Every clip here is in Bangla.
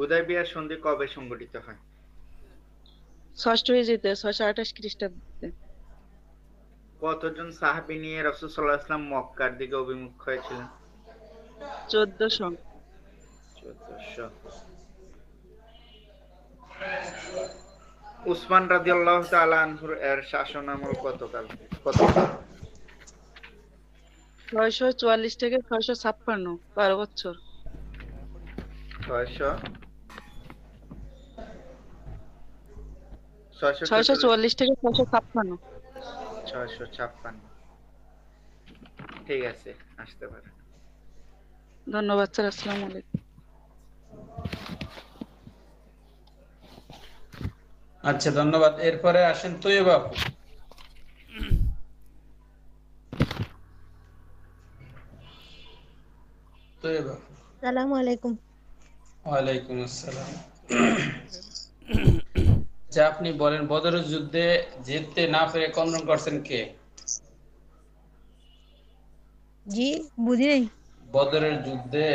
হুদায়বিয়ার সন্ধি কবে সংঘটিত হয়? ষষ্ঠ হিজরিতে 628 খ্রিস্টাব্দে। কতজন সাহাবী নিয়ে রাসূল সাল্লাল্লাহু আলাইহি ওয়াসাল্লাম মক্কার দিকে অভিমুখ হয়েছিলেন? 1400। 1400। উসমান রাদিয়াল্লাহু তাআলা আনহুর এর শাসনামল কতকাল? 644 থেকে 656, 12 বছর। 600 644 644 থেকে 656। 656। ঠিক আছে, আসতে পারে। ধন্যবাদ স্যার, আসসালামু আলাইকুম। আচ্ছা, ধন্যবাদ। এরপরে আসেন তৈয়বা আপু। তৈয়বা আপু। আসসালামু আলাইকুম। ওয়ালাইকুম আসসালাম। আচ্ছা, আপনি বলেন বদরের যুদ্ধে জিততে না পেরে কন্দন করছেন কে? জি, বুঝি নাই। বদরের যুদ্ধে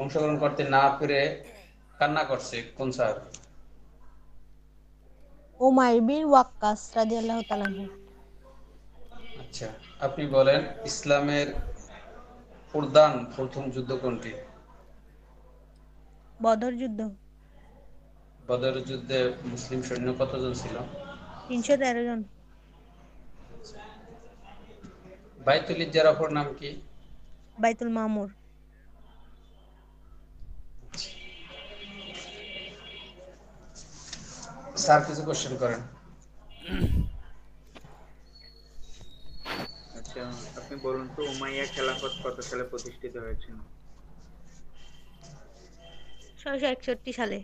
অংশগ্রহণ করতে না পেরে কান্না করছে কোন সাহাবী? উমাইর বিন ওয়াক্কাস রাদিয়াল্লাহু তাআলা আনহু। আচ্ছা, আপনি বলেন ইসলামের প্রধান প্রথম যুদ্ধ কোনটি? বদর যুদ্ধ। বদরের যুদ্ধে মুসলিম সৈন্য কতজন ছিল? 313 জন। বাইতুল ইজ্জার অপর নাম কি? বাইতুল মামুর। স্যার কিছু কোশ্চেন করেন। আচ্ছা, আপনি বলুন তো উমাইয়া খেলাফত কত সালে প্রতিষ্ঠিত হয়েছিল? 661 সালে।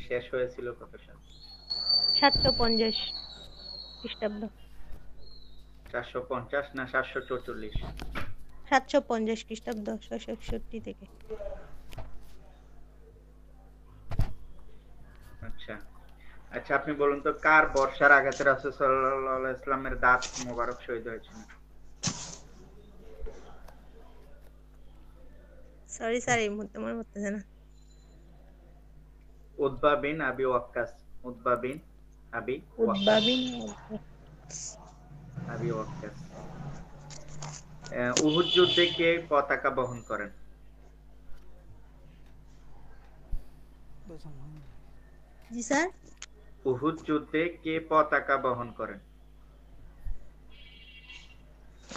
শেষ হয়েছিল কত সালে? 750 খ্রিস্টাব্দ। 450 না 744? 750 খ্রিস্টাব্দ, 661 থেকে। আচ্ছা আচ্ছা, আপনি বলুন তো কার বর্ষার আঘাতে রাসূল সাল্লাল্লাহু আলাইহি ওয়াসাল্লামের দাঁত মোবারক শহীদ হয়েছিল? সরি স্যার, এই মুহূর্তে মনে পড়তেছে না। Utba bin Abi Waqqas. Utba bin আবি উতবা ওয়াক্কাস। বিন আবি ওয়াক্কাস। উহুদ যুদ্ধে কে পতাকা বহন করেন? জি স্যার। উহুদ যুদ্ধে কে পতাকা বহন করেন?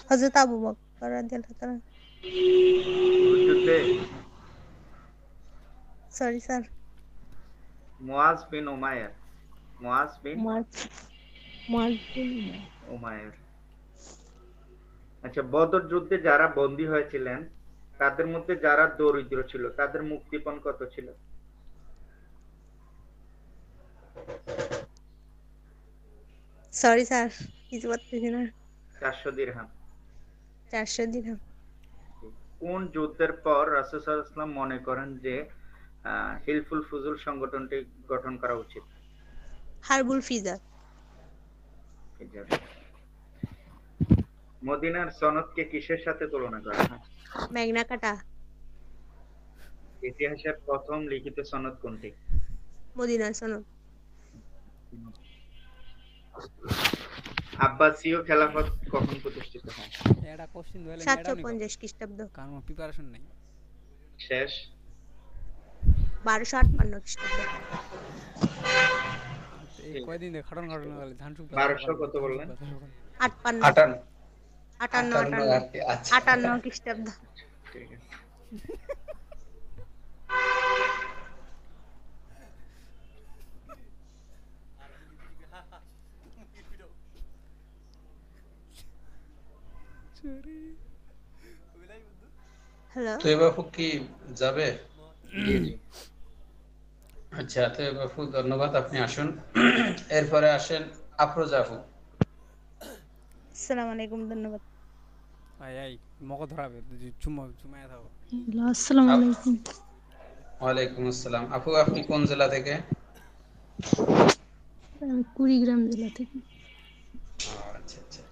হযরত আবু বকর রাদিয়াল্লাহু তাআলা। উহুদ যুদ্ধে সরি স্যার। মুআজ বিন উমাইর। মুআজ বিন মার্টিন। উমাইর। আচ্ছা, বদর যুদ্ধে যারা বন্দী হয়েছিলেন তাদের মধ্যে যারা দরিদ্র ছিল তাদের মুক্তিপণ কত ছিল? সরি স্যার, কিছু বলতেছি না। 400 দিরহাম। 400 দিরহাম। কোন যুদ্ধের পর রাসূল সাল্লাল্লাহু আলাইহি ওয়াসাল্লাম মনে করেন যে হিলফুল ফুজুল সংগঠনটি গঠন করা উচিত? হারবুল ফিজা। মদিনার সনদকে কিসের সাথে তুলনা করা হয়? ম্যাগনা কাটা। ইতিহাসের প্রথম লিখিত সনদ কোনটি? মদিনার সনদ। আব্বাসীয় খেলাফত কখন প্রতিষ্ঠিত হয়? এটা কোশ্চেন ধরে 750 খ্রিস্টাব্দ। কারণ প্রিপারেশন নাই। শেষ 1258 খ্রিস্টাব্দ। এই কয়দিন ধরে খাটন গেলে ধান শুক 1200 কত বললেন? 58 58 58 58 খ্রিস্টাব্দ। ঠিক আছে। হ্যালো। তৈয়বা আপু কি যাবে? জি জি। আচ্ছা, তৈয়বা আপু ধন্যবাদ, আপনি আসুন। এরপরে আসেন আফরোজা আপু। আসসালামু আলাইকুম। ধন্যবাদ। এই মগো ধরাবে চুমায় থাকো। আসসালামু আলাইকুম। ওয়ালাইকুম আসসালাম। আপু আপনি কোন জেলা থেকে? আমি কুড়িগ্রাম জেলা থেকে। আচ্ছা আচ্ছা।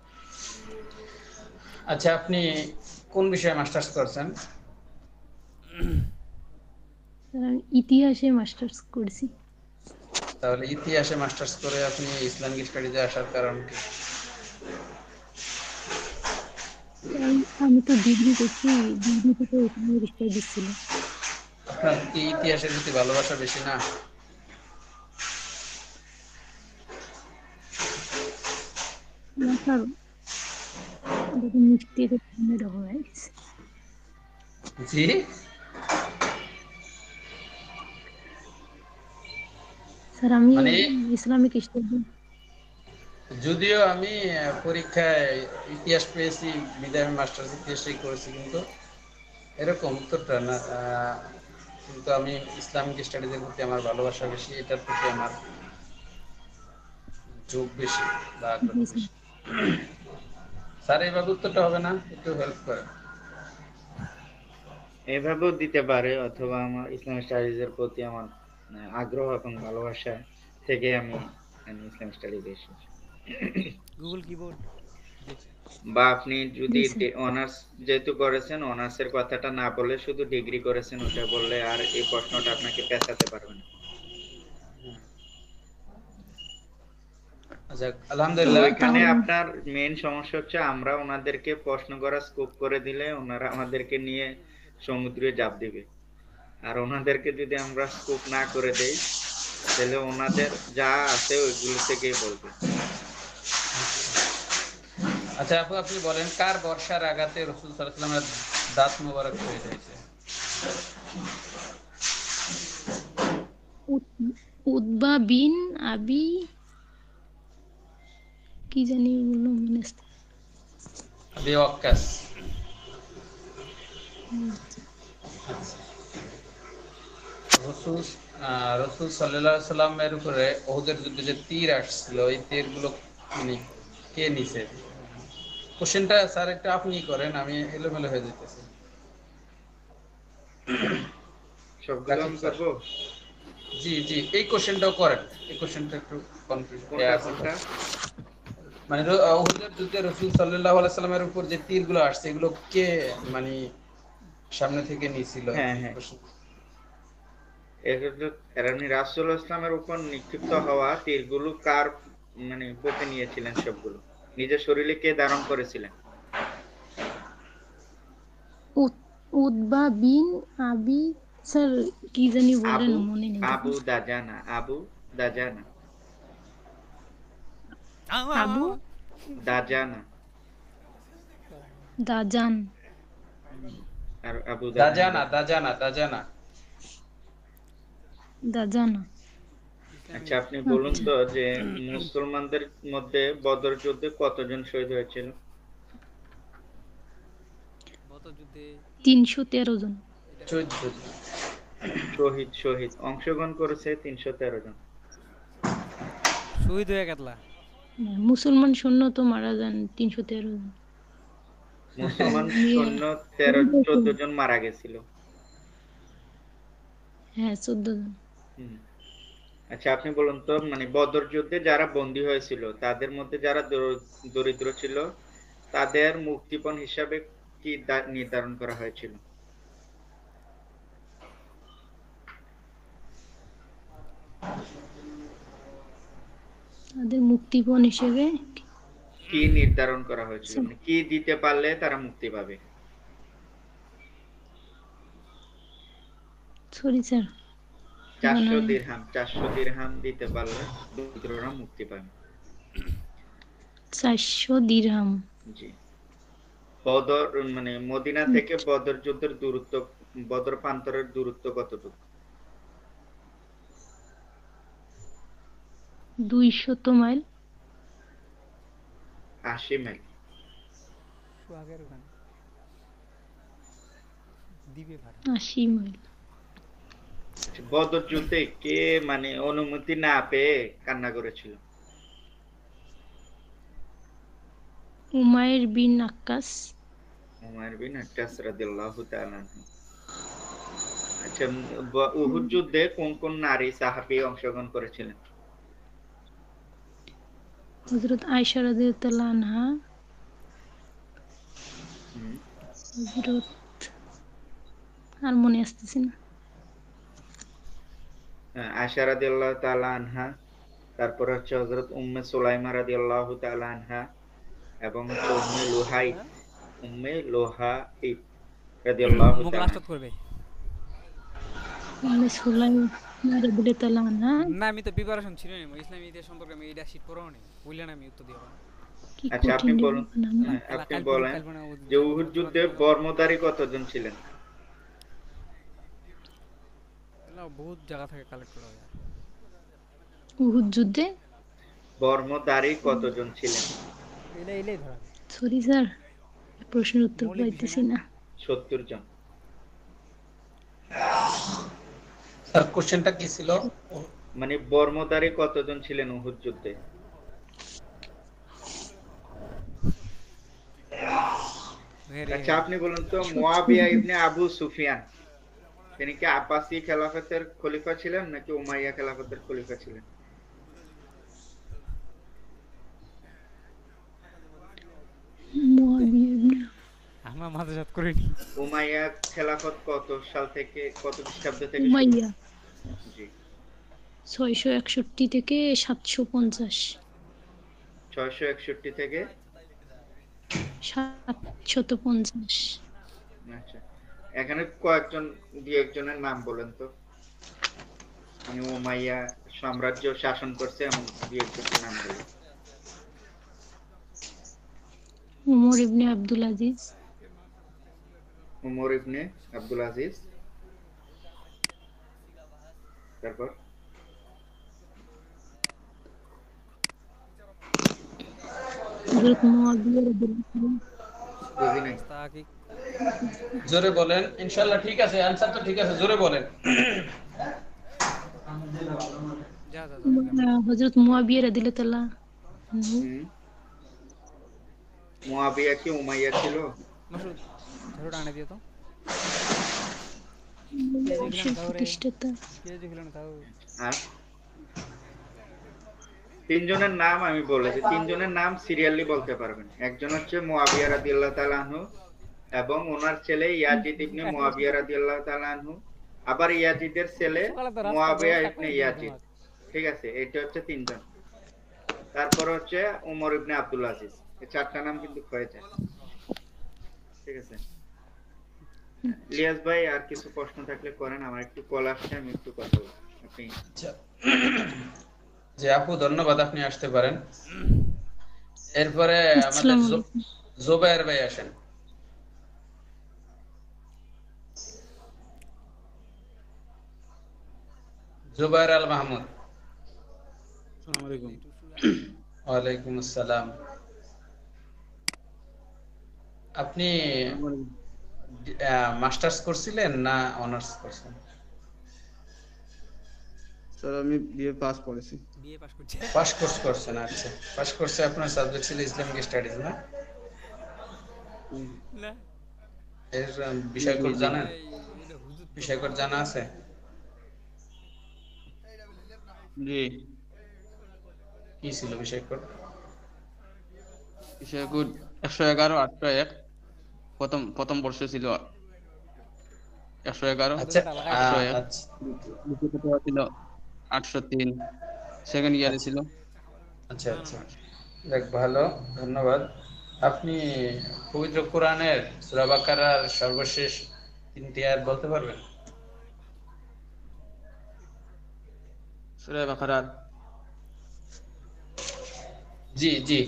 আচ্ছা, আপনি কোন বিষয়ে মাস্টার্স করছেন? স্যার আমি ইতিহাসে মাস্টার্স করছি। তাহলে ইতিহাসে মাস্টার্স করে আপনি ইসলামিক স্টাডিজে আসার কারণ কি? আমি তো ডিগ্রি করছি, ডিগ্রি থেকে ইসলামিক স্টাডিজ ছিল। আপনার কি ইতিহাসের প্রতি ভালোবাসা বেশি না? না স্যার, দেখুন মিষ্টিতে এরকম হয়ে গেছে। জি, স্যার আমি মানে ইসলামিক স্টাডিজ, যদিও আমি পরীক্ষায় ইতিহাস পেয়েছি, বিদায় আমি মাস্টার্স ইতিহাসই করেছি, কিন্তু এরকম উত্তরটা না। কিন্তু আমি ইসলামিক স্টাডিজের প্রতি আমার ভালোবাসা বেশি, এটার প্রতি আমার ঝোঁক বেশি বা আগ্রহ বেশি। স্যার এইভাবে উত্তরটা হবে না, একটু হেল্প করেন। এভাবেও দিতে পারে, অথবা আমার ইসলামিক স্টাডিজের প্রতি আমার আগ্রহ এবং ভালোবাসা থেকে আমি ইসলামিক স্টাডিজে এসেছি। Google keyboard. বা আপনি যদি অনার্স যেহেতু করেছেন, অনার্সের কথাটা না বলে শুধু ডিগ্রি করেছেন ওটা বললে আর এই প্রশ্নটা আপনাকে পেঁচাতে পারবে না। আচ্ছা, আলহামদুলিল্লাহ। ওইখানে আপনার মেইন সমস্যা হচ্ছে আমরা ওনাদেরকে প্রশ্ন করার স্কোপ করে দিলে ওনারা আমাদেরকে নিয়ে সমুদ্রে ঝাঁপ দিবে, আর ওনাদেরকে যদি আমরা স্কোপ না করে দেই তাহলে ওনাদের যা আছে ওইগুলো থেকেই বলবে। আচ্ছা আপু, আপনি বলেন কার বর্ষার আঘাতে রাসূল সাল্লাল্লাহু আলাইহি ওয়াসাল্লামের দাঁত মোবারক হয়ে যাচ্ছে? উতবা বিন আবি কি জানি বললো, মনে আছে। আবি ওয়াক্কাস। রাসূল সাল্লাল্লাহু আলাইহি সাল্লামের উপরে উহুদের যুদ্ধে যে তীর আসছিল, এই তীরগুলো মানে কে নিছে? কোশ্চেনটা স্যার একটু আপনি করেন, আমি এলোমেলো হয়ে যেতেছি। সবগুলো আমি করবো? জি জি, এই কোশ্চেনটাও করেন, এই কোশ্চেনটা একটু কনফিউজ কোনটা কোনটা? মানে উহুদের যুদ্ধে রাসূল সাল্লাল্লাহু আলাইহি সাল্লামের উপর যে তীরগুলো আসছে এগুলো কে মানে সামনে থেকে নিয়েছিল? হ্যাঁ হ্যাঁ, রাসূলুল্লাহ ইসলামের উপর নিক্ষিপ্ত হওয়া তীরগুলো কার মানে বুকে নিয়েছিলেন? সবগুলো নিজের শরীরে কে ধারণ করেছিলেন? উতবা বিন আবি, স্যার কি জানি বলেন, আবু মনে নেই। আবু দাজানা, আবু দাজানা, আবু দাজানা দাজান, আর আবু দাজানা দাজানা দাজানা। দাজানা। আচ্ছা আপনি বলুন তো যে মুসলমানদের মধ্যে বদর যুদ্ধে কতজন শহীদ হয়েছিল? গত যুদ্ধে 313 জন। 14 জন। শহীদ অংশগ্রহণ করেছে 313 জন। শহীদ হয়ে গেতলা। মুসলমান সৈন্য তো মারা যান 313 জন। মুসলমান সৈন্য 14 জন মারা গেছিল। হ্যাঁ 14 জন। আচ্ছা আপনি বলুন তো মানে বদর যুদ্ধে যারা বন্দী হয়েছিল তাদের মধ্যে যারা দরিদ্র ছিল তাদের মুক্তিপণ হিসাবে কি নির্ধারণ করা হয়েছিল? তাদের মুক্তিপণ হিসেবে কি নির্ধারণ করা হয়েছিল, মানে কি দিতে পারলে তারা মুক্তি পাবে? সরি স্যার, 400 দিরহাম দিতে পারলে দরিদ্ররা মুক্তি পাবে। 400 দিরহাম। জি। বদর মানে মদিনা থেকে বদর যুদ্ধের দূরত্ব, বদর প্রান্তরের দূরত্ব কতটুকু? 200 মাইল। 80 মাইল। সোহাগের ওখানে দিবে ভাড়া। 80 মাইল। বদর যুদ্ধে কে মানে অনুমতি না পেয়ে কান্না করেছিল? উমাইর বিন আক্কাস। উমাইর বিন আক্কাস রাদিয়াল্লাহু তাআলা আনহু। আচ্ছা উহুদ যুদ্ধে কোন কোন নারী সাহাবী অংশগ্রহণ করেছিলেন? হযরত আয়েশা রাদিয়াল্লাহু আনহা, হযরত আর মনে আসতেছে না। আয়েশা রাদিয়াল্লাহু তাআলা আনহা, তারপর হচ্ছে হযরত উম্মে সুলাইমা রাদিয়াল্লাহু তাআলা আনহা, এবং হচ্ছে উম্মে লোহাইব রাদিয়াল্লাহু মুখ তাআলা। লাস্ট করবে। উম্মে সুলাইম রাদিয়াল্লাহু আনহা। না আমি তো প্রিপারেশন ছিল না ইসলামী ইতিহাস সম্পর্কে, আমি এটা শীট পড়াও নেই, বললেন আমি উত্তর দিব। কি আচ্ছা আপনি কঠিন রে বলুন, বাবা নাম। আপনি বলেন যে উহুদ যুদ্ধে বর্মধারী কতজন ছিলেন? বহুত জায়গা থেকে কালেক্ট করা হয়। উহুদ যুদ্ধে বর্মধারী কতজন ছিলেন? এলেই ধরা সরি স্যার, প্রশ্নের উত্তর মৌলিক বিষয় পাইতেছি না। 70 জন। স্যার কোশ্চেনটা কি ছিল? মানে বর্মধারী কতজন ছিলেন উহুদ যুদ্ধে? আচ্ছা আপনি বলুন তো, মুয়াবিয়া ইবনে আবু সুফিয়ান তিনি কি আব্বাসি খেলাফতের খলিফা ছিলেন নাকি উমাইয়া খেলাফতের খলিফা ছিলেন? মুয়াবিয়া ইবনে আমরা মাথা জাত করিনি। উমাইয়া খেলাফত কত সাল থেকে, কত খ্রিস্টাব্দ থেকে শুরু? উমাইয়া জি 661 থেকে 750। 661 থেকে 750। আচ্ছা, এখানে কয়েকজন দুই একজনের নাম বলেন তো, মানে উমাইয়া সাম্রাজ্য শাসন করছে এমন দুই একজনের নাম বলেন। উমর ইবনে আব্দুল আজিজ। উমর ইবনে আব্দুল আজিজ, তারপর হযরত মুয়াবিয়া রাদিয়াল্লাহু আনহু। বুঝি নাই। তাকি জোরে বলেন। ইনশাআল্লাহ ঠিক আছে, আনসার তো ঠিক আছে, জোরে বলেন। যা যা যা হযরত মুয়াবিয়া রাদিয়াল্লাহু আনহু। মুয়াবিয়া কি উমাইয়া ছিল? মাসুদ ঝাড়ুটা আনে দিও তো। প্রতিষ্ঠাতা। পেঁয়াজ খিলানো তাও। আর তিনজনের নাম আমি বলেছি, তিনজনের নাম সিরিয়ালি বলতে পারবেন। একজন হচ্ছে মুয়াবিয়া রাদিয়াল্লাহু তাআলা আনহু, এবং ওনার ছেলে ইয়াজিদ ইবনে মুয়াবিয়া রাদিয়াল্লাহু তাআলা আনহু, আবার ইয়াজিদের ছেলে মুয়াবিয়া ইবনে ইয়াজিদ। ঠিক আছে, এটা হচ্ছে তিনজন। তারপর হচ্ছে উমর ইবনে আব্দুল আজিজ। এই চারটা নাম কিন্তু হয়ে যায়। ঠিক আছে লিয়াস ভাই, আর কিছু প্রশ্ন থাকলে করেন, আমার একটু কল আসছে, আমি একটু কথা বলবো। আপনি আচ্ছা। জি আপু ধন্যবাদ, আপনি আসতে পারেন। এরপরে আমাদের আসসালামু আলাইকুম। জুবায়ের ভাই আসেন। জুবায়ের আল মাহমুদ। আসসালামু আলাইকুম। ওয়ালাইকুম আসসালাম। আপনি মাস্টার্স করছিলেন না অনার্স করছেন? স্যার আমি বিএ পাস করেছি। বিএ পাস করছে। পাস কোর্স করছেন, আচ্ছা। পাস কোর্সে আপনার সাবজেক্ট ছিল ইসলামিক স্টাডিজ না? না এর বিষয়কোড জানেন? এটা হুজুর তো বিষয়কোড জানা আছে? জি কি ছিল বিষয়কোড? বিষয়কোড 111 801। প্রথম বর্ষ ছিল 111। আচ্ছা আচ্ছা। আচ্ছা দ্বিতীয় পেপার ছিল 803। সেকেন্ড ইয়ারে ছিল। আচ্ছা আচ্ছা, দেখ ভালো, ধন্যবাদ। আপনি পবিত্র কোরআনের সূরা বাকারার সর্বশেষ 3টি আয়াত বলতে পারবেন? সূরা বাকারার জি জি।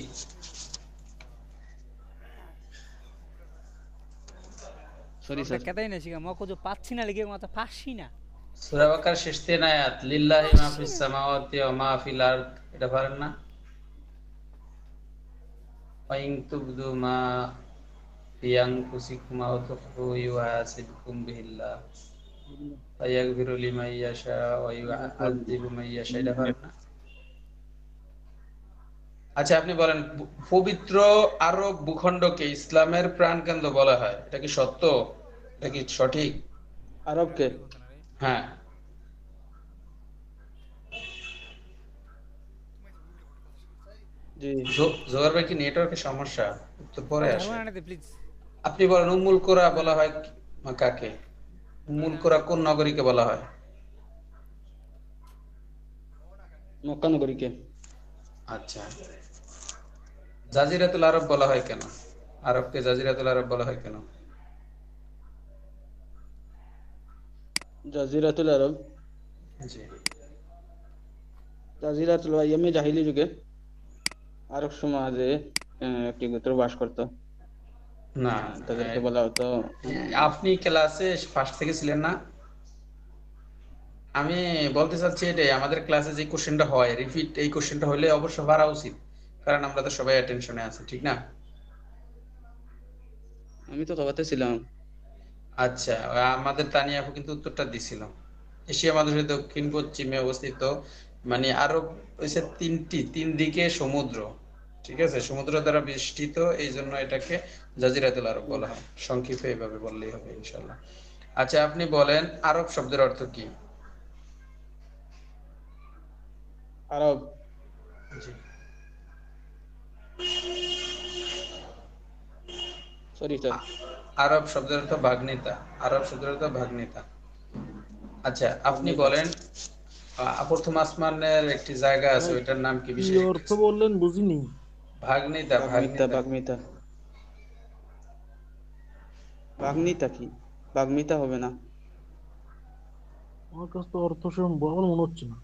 সরি ওটা স্যার। কেদাই না শিখা মকো যে পাচ্ছি না লিখে মাথা পাচ্ছি না। সূরা বাকারার শেষ 3 আয়াত, লিল্লাহি মা ফিস সামাওয়াতি ওয়া মা ফিল আরদ, এটা পারেন না? ওয়াইন তুবদু মা ফি আনফুসিকুম আও তুখফু ইউহাসিবকুম বিহিল্লাহ ফায়াগফিরু লিমান ইয়াশা ওয়া ইউআযযিবু মান ইয়াশা, এটা পারেন না? আচ্ছা আপনি বলেন, পবিত্র আরব ভূখণ্ডকে ইসলামের প্রাণকেন্দ্র বলা হয়, এটা কি সত্য? এটা কি সঠিক? আরবকে? হ্যাঁ। জি জোগাড় ভাই কি নেটওয়ার্কের সমস্যা? একটু পরে আসে। ঝাড়ু আনে দে প্লিজ। আপনি বলেন উম্মুল কোরা বলা হয় কাকে? উম্মুল কুরা কোন নগরীকে বলা হয়? মক্কা নগরীকে। আচ্ছা, জাজিরাতুল আরব বলা হয় কেন? আরবকে জাজিরাতুল আরব বলা হয় কেন? জাজিরাতুল আরব, জি। জাজিরাতুল আইয়ামে জাহিলি যুগে আরব সমাজে একটি গোত্র বাস করত। না, তাদেরকে বলা হতো আপনি ক্লাসে ফার্স্ট থেকে ছিলেন না? আমি বলতে চাচ্ছি এটাই, আমাদের ক্লাসে যে কোশ্চেনটা হয় রিপিট, এই কোশ্চেনটা হলে অবশ্য পারা উচিত, কারণ আমরা তো সবাই অ্যাটেনশনে আছি, ঠিক না? আমি তো তবাতে ছিলাম। আচ্ছা, আমাদের তানিয়া আপু কিন্তু উত্তরটা দিছিল। এশিয়া মহাদেশের দক্ষিণ পশ্চিমে অবস্থিত, মানে আরব হচ্ছে তিন দিকে সমুদ্র, ঠিক আছে, সমুদ্র দ্বারা বেষ্টিত, এই জন্য এটাকে জাজিরাতুল আরব বলা হয়। সংক্ষেপে এইভাবে বললেই হবে ইনশাল্লাহ। আচ্ছা, আপনি বলেন আরব শব্দের অর্থ কি? আরব, জি। Sorry sir. আরব শব্দের অর্থ ভাগ্নিতা। আরব শব্দের অর্থ ভাগ্নিতা। আচ্ছা, আপনি বলেন প্রথম আসমানের একটি জায়গা আছে, ওইটার নাম কি? কি বিশেষ অর্থ বললেন বুঝিনি। ভাগ্নিতা। বাগ্মিতা, ভাগ্নিতা বাগ্মিতা, বাগ্মিতা কি? বাগ্মিতা হবে না। আমার কাছে তো অর্থ সেরকম বড় মনে হচ্ছে না।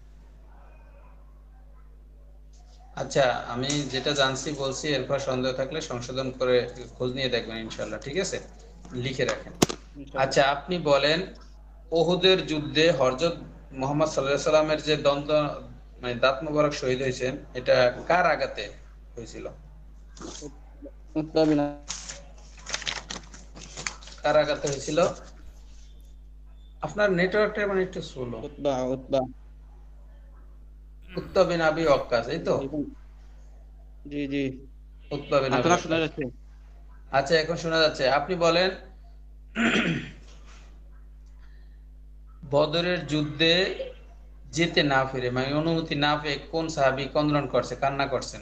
আচ্ছা, আমি যেটা জানছি বলছি, এরপর সন্দেহ থাকলে সংশোধন করে খোঁজ নিয়ে দেখবেন ইনশাল্লাহ, ঠিক আছে? লিখে রাখেন। আচ্ছা, আপনি বলেন ওহুদের যুদ্ধে হযরত মুহাম্মদ সাল্লাল্লাহু আলাইহি সাল্লামের যে দন্ত, মানে দাঁত মোবারক শহীদ হয়েছেন, এটা কার আঘাতে হয়েছিল? উতবা বিন কার আঘাতে হয়েছিল? আপনার নেটওয়ার্কটা মানে একটু slow. Utba, Utba. Utba bin Abi Waqqas, এই তো? জি জি, উতবা বিন আবি আপনার শোনা ওয়াক্কাস। যাচ্ছে? আচ্ছা, এখন শোনা যাচ্ছে। আপনি বলেন বদরের যুদ্ধে যেতে না পেরে, মানে অনুমতি না পেয়ে কোন সাহাবী ক্রন্দন করছে, কান্না করছেন?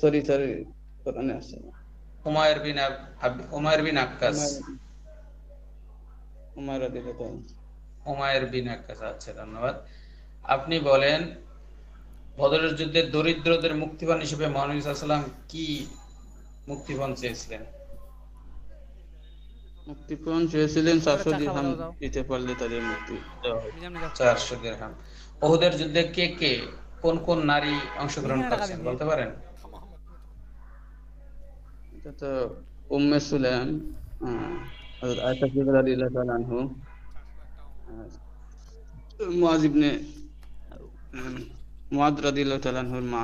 সরি সরি, কোরআনে আছে। উমায়ের বিন আক্কাস। উমার রাদিয়াল্লাহু তাআলা। উমায়ের বিন আক্কাস, আচ্ছা, ধন্যবাদ। আপনি বলেন বদরের যুদ্ধে দরিদ্রদের মুক্তিপণ হিসেবে মহানবী সাল্লাল্লাহু আলাইহি ওয়াসাল্লাম কি মুক্তিপণ চেয়েছিলেন? মুক্তিপণ চেয়েছিলেন 400 চা খাওয়া দিরহাম, দাও। দিতে পারলে তাদের মুক্তি দেওয়া হবে। নিজাম নিজাম 400 দিরহাম। উহুদের যুদ্ধে কে কে, কোন কোন নারী অংশগ্রহণ করেছেন বলতে পারেন? এটা তো উম্মে সুলাইম, হযরত আয়েশা সিদ্দিকা রাদিয়াল্লাহু তাআলা আনহু, মুআজ ইবনে মুআদ রাদিয়াল্লাহু তাআলা আনহুর মা,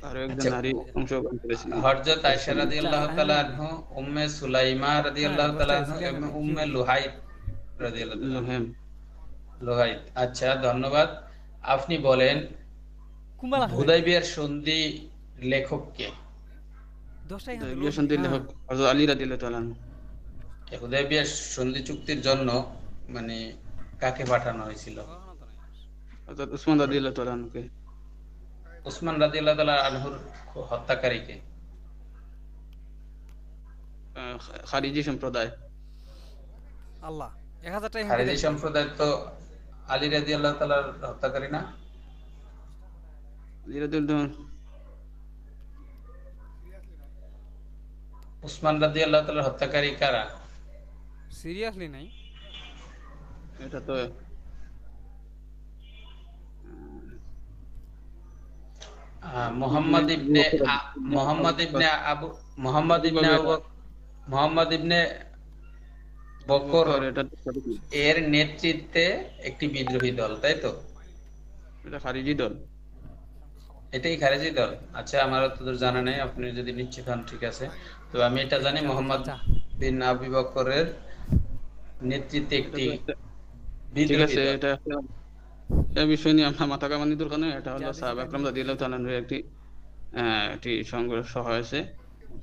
আর একজন আচ্ছা, নারী অংশগ্রহণ করেছিলেন। হযরত আয়েশা রাদিয়াল্লাহু তাআলা আনহু, উম্মে সুলাইমা রাদিয়াল্লাহু তাআলা আনহু এবং উম্মে লুহাইত রাদিয়াল্লাহু তাআলা আনহু। লোহেম। লুহাইত, আচ্ছা, ধন্যবাদ। আপনি বলেন কুম্বালা হুদাইবিয়ার সন্ধি লেখক কে? 10 টাকা বিয়ে সন্ধির লেখক হযরত আলী রাদিয়াল্লাহু তাআলা আনহু। হুদাইবিয়ার সন্ধি চুক্তির জন্য মানে কাকে পাঠানো হয়েছিল? হযরত উসমান রাদিয়াল্লাহু তাআলা আনহুকে। উসমান রাদিয়াল্লাহু তাআলা আনহুর হত্যাকারীকে? খারিজি সম্প্রদায়। আল্লাহ 1000 টাকা খারিজি সম্প্রদায় তো আলী রাদিয়াল্লাহু তাআলার হত্যাকারী না? আলী রাদিয়াল্লাহু উসমান রাদিয়াল্লাহু তাআলার হত্যাকারী কারা? সিরিয়াসলি নাই। এটা তো মুহাম্মদ ইবনে বকর এটা এর নেতৃত্বে একটি বিদ্রোহী দল, তাই তো? এটা খারিজি দল। এটাই খারিজি দল। আচ্ছা, আমার তো জানা নেই, আপনি যদি নিশ্চিত হন ঠিক আছে। তো আমি এটা জানি মোহাম্মদ বিন আবি বকরের নেতৃত্বে একটি ঠিক বিদ্রোহী আছে, দল। এটা এই বিষয় নিয়ে আমরা মাথা কামানি দরকার নেই। এটা হলো সাহাবা একরাম রাদিয়াল্লাহু তাআলা আনহুর একটি সংঘর্ষ হয়েছে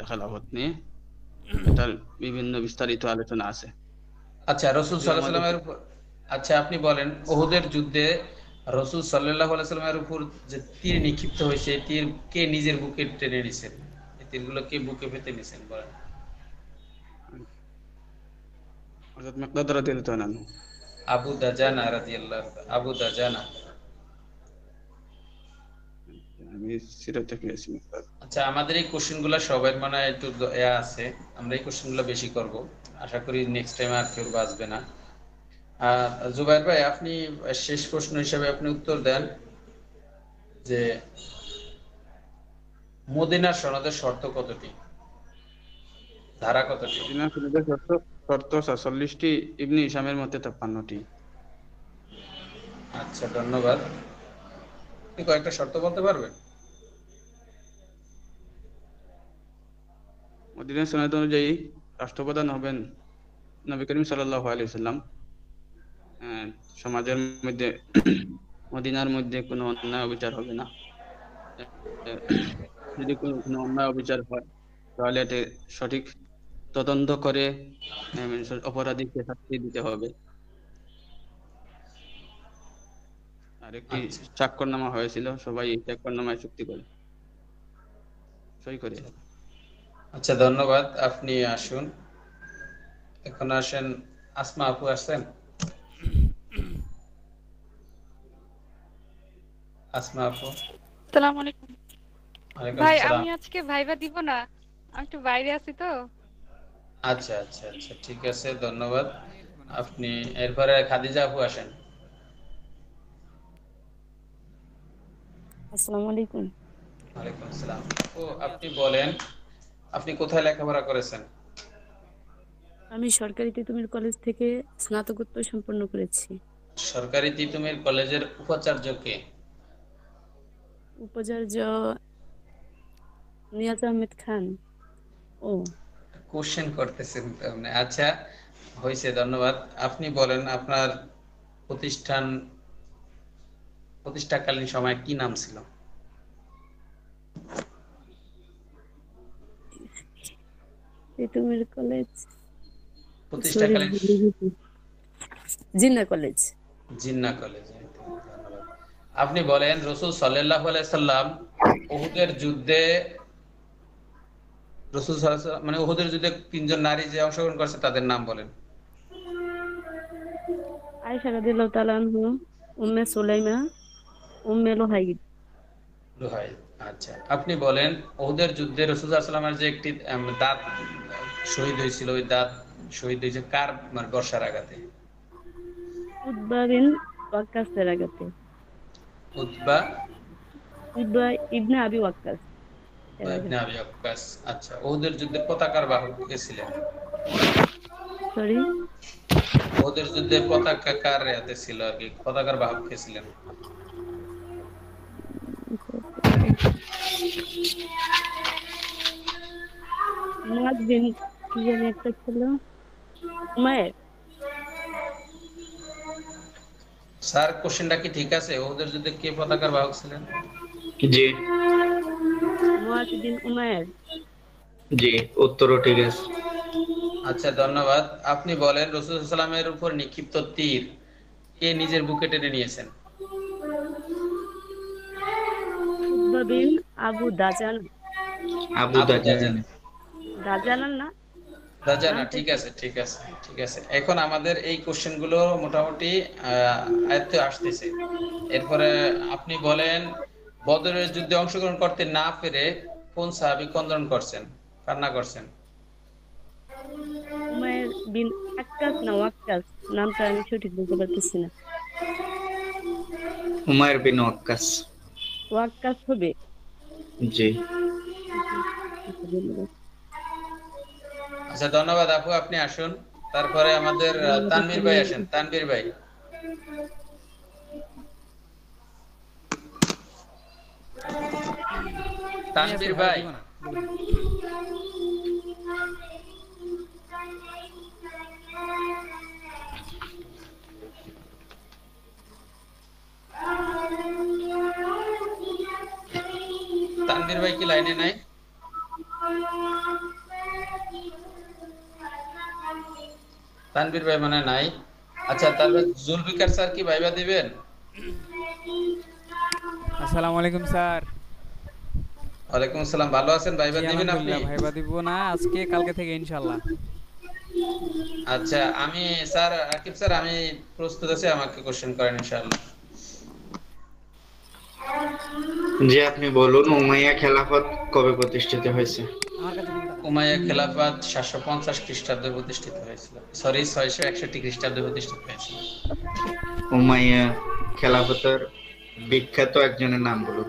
খেলাফত নিয়ে। এটার বিভিন্ন বিস্তারিত আলোচনা আছে। আচ্ছা, রাসূল সাল্লাল্লাহু আলাইহি ওয়াসাল্লামের আচ্ছা, আপনি বলেন উহুদের যুদ্ধে রাসূল সাল্লাল্লাহু আলাইহি সাল্লামের উপর যে তীর নিক্ষিপ্ত হয়েছে, এই তীর কে নিজের বুকে টেনে নিছেন? এই তীরগুলো কে বুকে পেতে নিছেন বলেন? হযরত মিকদাদ রাদিয়াল্লাহু তাআলা আনহু। আবু দাজানা রাদিয়াল্লাহু আবু দাজানা। আমি সিরাতে পেয়েছি মিকদাদ। আচ্ছা, আমাদের এই কোশ্চেনগুলো সবার মানে একটু আছে, আমরা এই কোশ্চেনগুলো বেশি করব। আশা করি নেক্সট টাইম আর কেউ বাঁচবে না। আর জুবাইর ভাই, আপনি শেষ প্রশ্ন হিসেবে আপনি উত্তর দেন যে মদিনার সনদের শর্ত কতটি, ধারা কতটি? মদিনার সনদের শর্ত শর্ত ৪৬টি, ইবনে হিশামের মতে ৫৩টি। আচ্ছা, ধন্যবাদ। আপনি কয়েকটা শর্ত বলতে পারবেন? মদিনার সনদ অনুযায়ী রাষ্ট্রপ্রধান হবেন নবী করিম সাল্লাল্লাহু আলাইহি সাল্লাম। সমাজের মধ্যে মদিনার মধ্যে কোনো অন্যায় অবিচার হবে না। যদি কোনো অন্যায় অবিচার হয় তাহলে এটি সঠিক তদন্ত করে অপরাধীকে শাস্তি দিতে হবে। আর একটি আচ্ছা। স্বাক্ষরনামা হয়েছিল, সবাই এই স্বাক্ষরনামায় চুক্তি করে সই করে। আচ্ছা, ধন্যবাদ। আপনি আসুন, এখন আসেন। আসমা আপু আসছেন? আসমা আপু। আসসালামু আলাইকুম। ওয়ালাইকুম ভাই আসসালাম। আমি আজকে ভাইবা দিব না, আমি একটু বাইরে আছি তো। আচ্ছা আচ্ছা আচ্ছা, ঠিক আছে, ধন্যবাদ। আপনি এরপরে খাদিজা আপু আসেন। আসসালামু আলাইকুম। ওয়ালাইকুম আসসালাম। ও, আপনি বলেন আপনি কোথায় লেখাপড়া করেছেন? আমি সরকারি তিতুমির কলেজ থেকে স্নাতকোত্তর সম্পন্ন করেছি। সরকারি তিতুমির কলেজের উপাচার্য কে? উপাচার্য নিয়াজ আহমেদ খান। ও, কোশ্চেন করতেছেন তো আপনি। আচ্ছা, হয়েছে, ধন্যবাদ। আপনি বলেন আপনার প্রতিষ্ঠাকালীন সময় কি নাম ছিল? তিতুমির কলেজ, প্রতিষ্ঠাকালীন জিন্না কলেজ। জিন্নাহ কলেজ। ধন্যবাদ। আপনি বলেন রাসূল সাল্লাল্লাহু আলাইহি সাল্লাম উহুদের যুদ্ধে রাসূল সাল্লাল্লাহু আলাইহি সাল্লাম মানে উহুদের যুদ্ধে তিনজন নারী যে অংশগ্রহণ করেছে তাদের নাম বলেন। আয়েশা রাদিয়াল্লাহু তাআলা আনহা, উম্মে সুলাইমা, উম্মে লুহাইব। লুহাই। আচ্ছা, আপনি বলেন উহুদের যুদ্ধে রাসূল সাল্লাল্লাহু আলাইহি সাল্লামের যে একটি দাঁত শহীদ হয়েছিল, ওই দাঁত শহীদ হয়েছে কার মানে বর্ষার আঘাতে? উতবা বিন ওয়াক্কাসের আঘাতে। উতবা ইবনে আবি ওয়াক্কাস এর আঘাতে। ইবনে আবি ওয়াক্কাস। আচ্ছা, উহুদের যুদ্ধের পতাকার বাহক কে ছিলেন? সরি, উহুদের যুদ্ধে পতাকা কার হাতে ছিল আর কি, পতাকার বাহক কে ছিলেন? মুয়াজ বিন কি জানি একটা ছিল, উমায়ের। স্যার, কোশ্চেনটা কি ঠিক আছে? উহুদের যুদ্ধে কে পতাকার বাহক ছিলেন? জি মুয়াজ বিন উমায়ের। জি, উত্তরও ঠিক আছে। আচ্ছা, ধন্যবাদ। আপনি বলেন রাসূল সাল্লাল্লাহু আলাইহি সাল্লামের উপর নিক্ষিপ্ত তীর কে নিজের বুকে টেনে নিয়েছেন? উতবা বিন আবু দাজানা। আবু দাজানা। দাজানা না, দাজানা। ঠিক আছে ঠিক আছে ঠিক আছে। এখন আমাদের এই কোশ্চেন গুলো মোটামুটি আয়ত্তে আসতেছে। এরপরে আপনি বলেন বদরের যুদ্ধে অংশগ্রহণ করতে না পেরে কোন সাহাবী ক্রন্দন করছেন, কান্না করছেন? উমায়ের বিন আক্কাস না ওয়াক্কাস, নামটা আমি সঠিক বলতে পারতেছি না। উমাইর বিন ওয়াক্কাস। ওয়াক্কাস হবে। জি। আচ্ছা, ধন্যবাদ আপু, আপনি আসুন। তারপরে আমাদের তানভীর ভাই আসেন। তানভীর ভাই। তানভীর ভাই। তানভীর ভাই কি লাইনে নাই? তানভীর ভাই মানে নাই। আচ্ছা, তারপর জুলফিকার স্যার কি ভাইবা দিবেন? আসসালামু আলাইকুম স্যার। ওয়ালাইকুম আসসালাম, ভালো আছেন? ভাইবা জি দিবেন আপনি? আলহামদুলিল্লাহ, ভাইবা দিব না আজকে, কালকে থেকে ইনশাআল্লাহ। আচ্ছা, আমি স্যার আকিব স্যার আমি প্রস্তুত আছি, আমাকে কোশ্চেন করেন ইনশাআল্লাহ। জি আপনি বলুন, উমাইয়া খেলাফত কবে প্রতিষ্ঠিত হয়েছে? আমার কাছে কোনটা? উমাইয়া খেলাফত 750 খ্রিস্টাব্দে প্রতিষ্ঠিত হয়েছিল, সরি 661 খ্রিস্টাব্দে প্রতিষ্ঠিত হয়েছিল। উমাইয়া খেলাফতের বিখ্যাত একজনের নাম বলুন।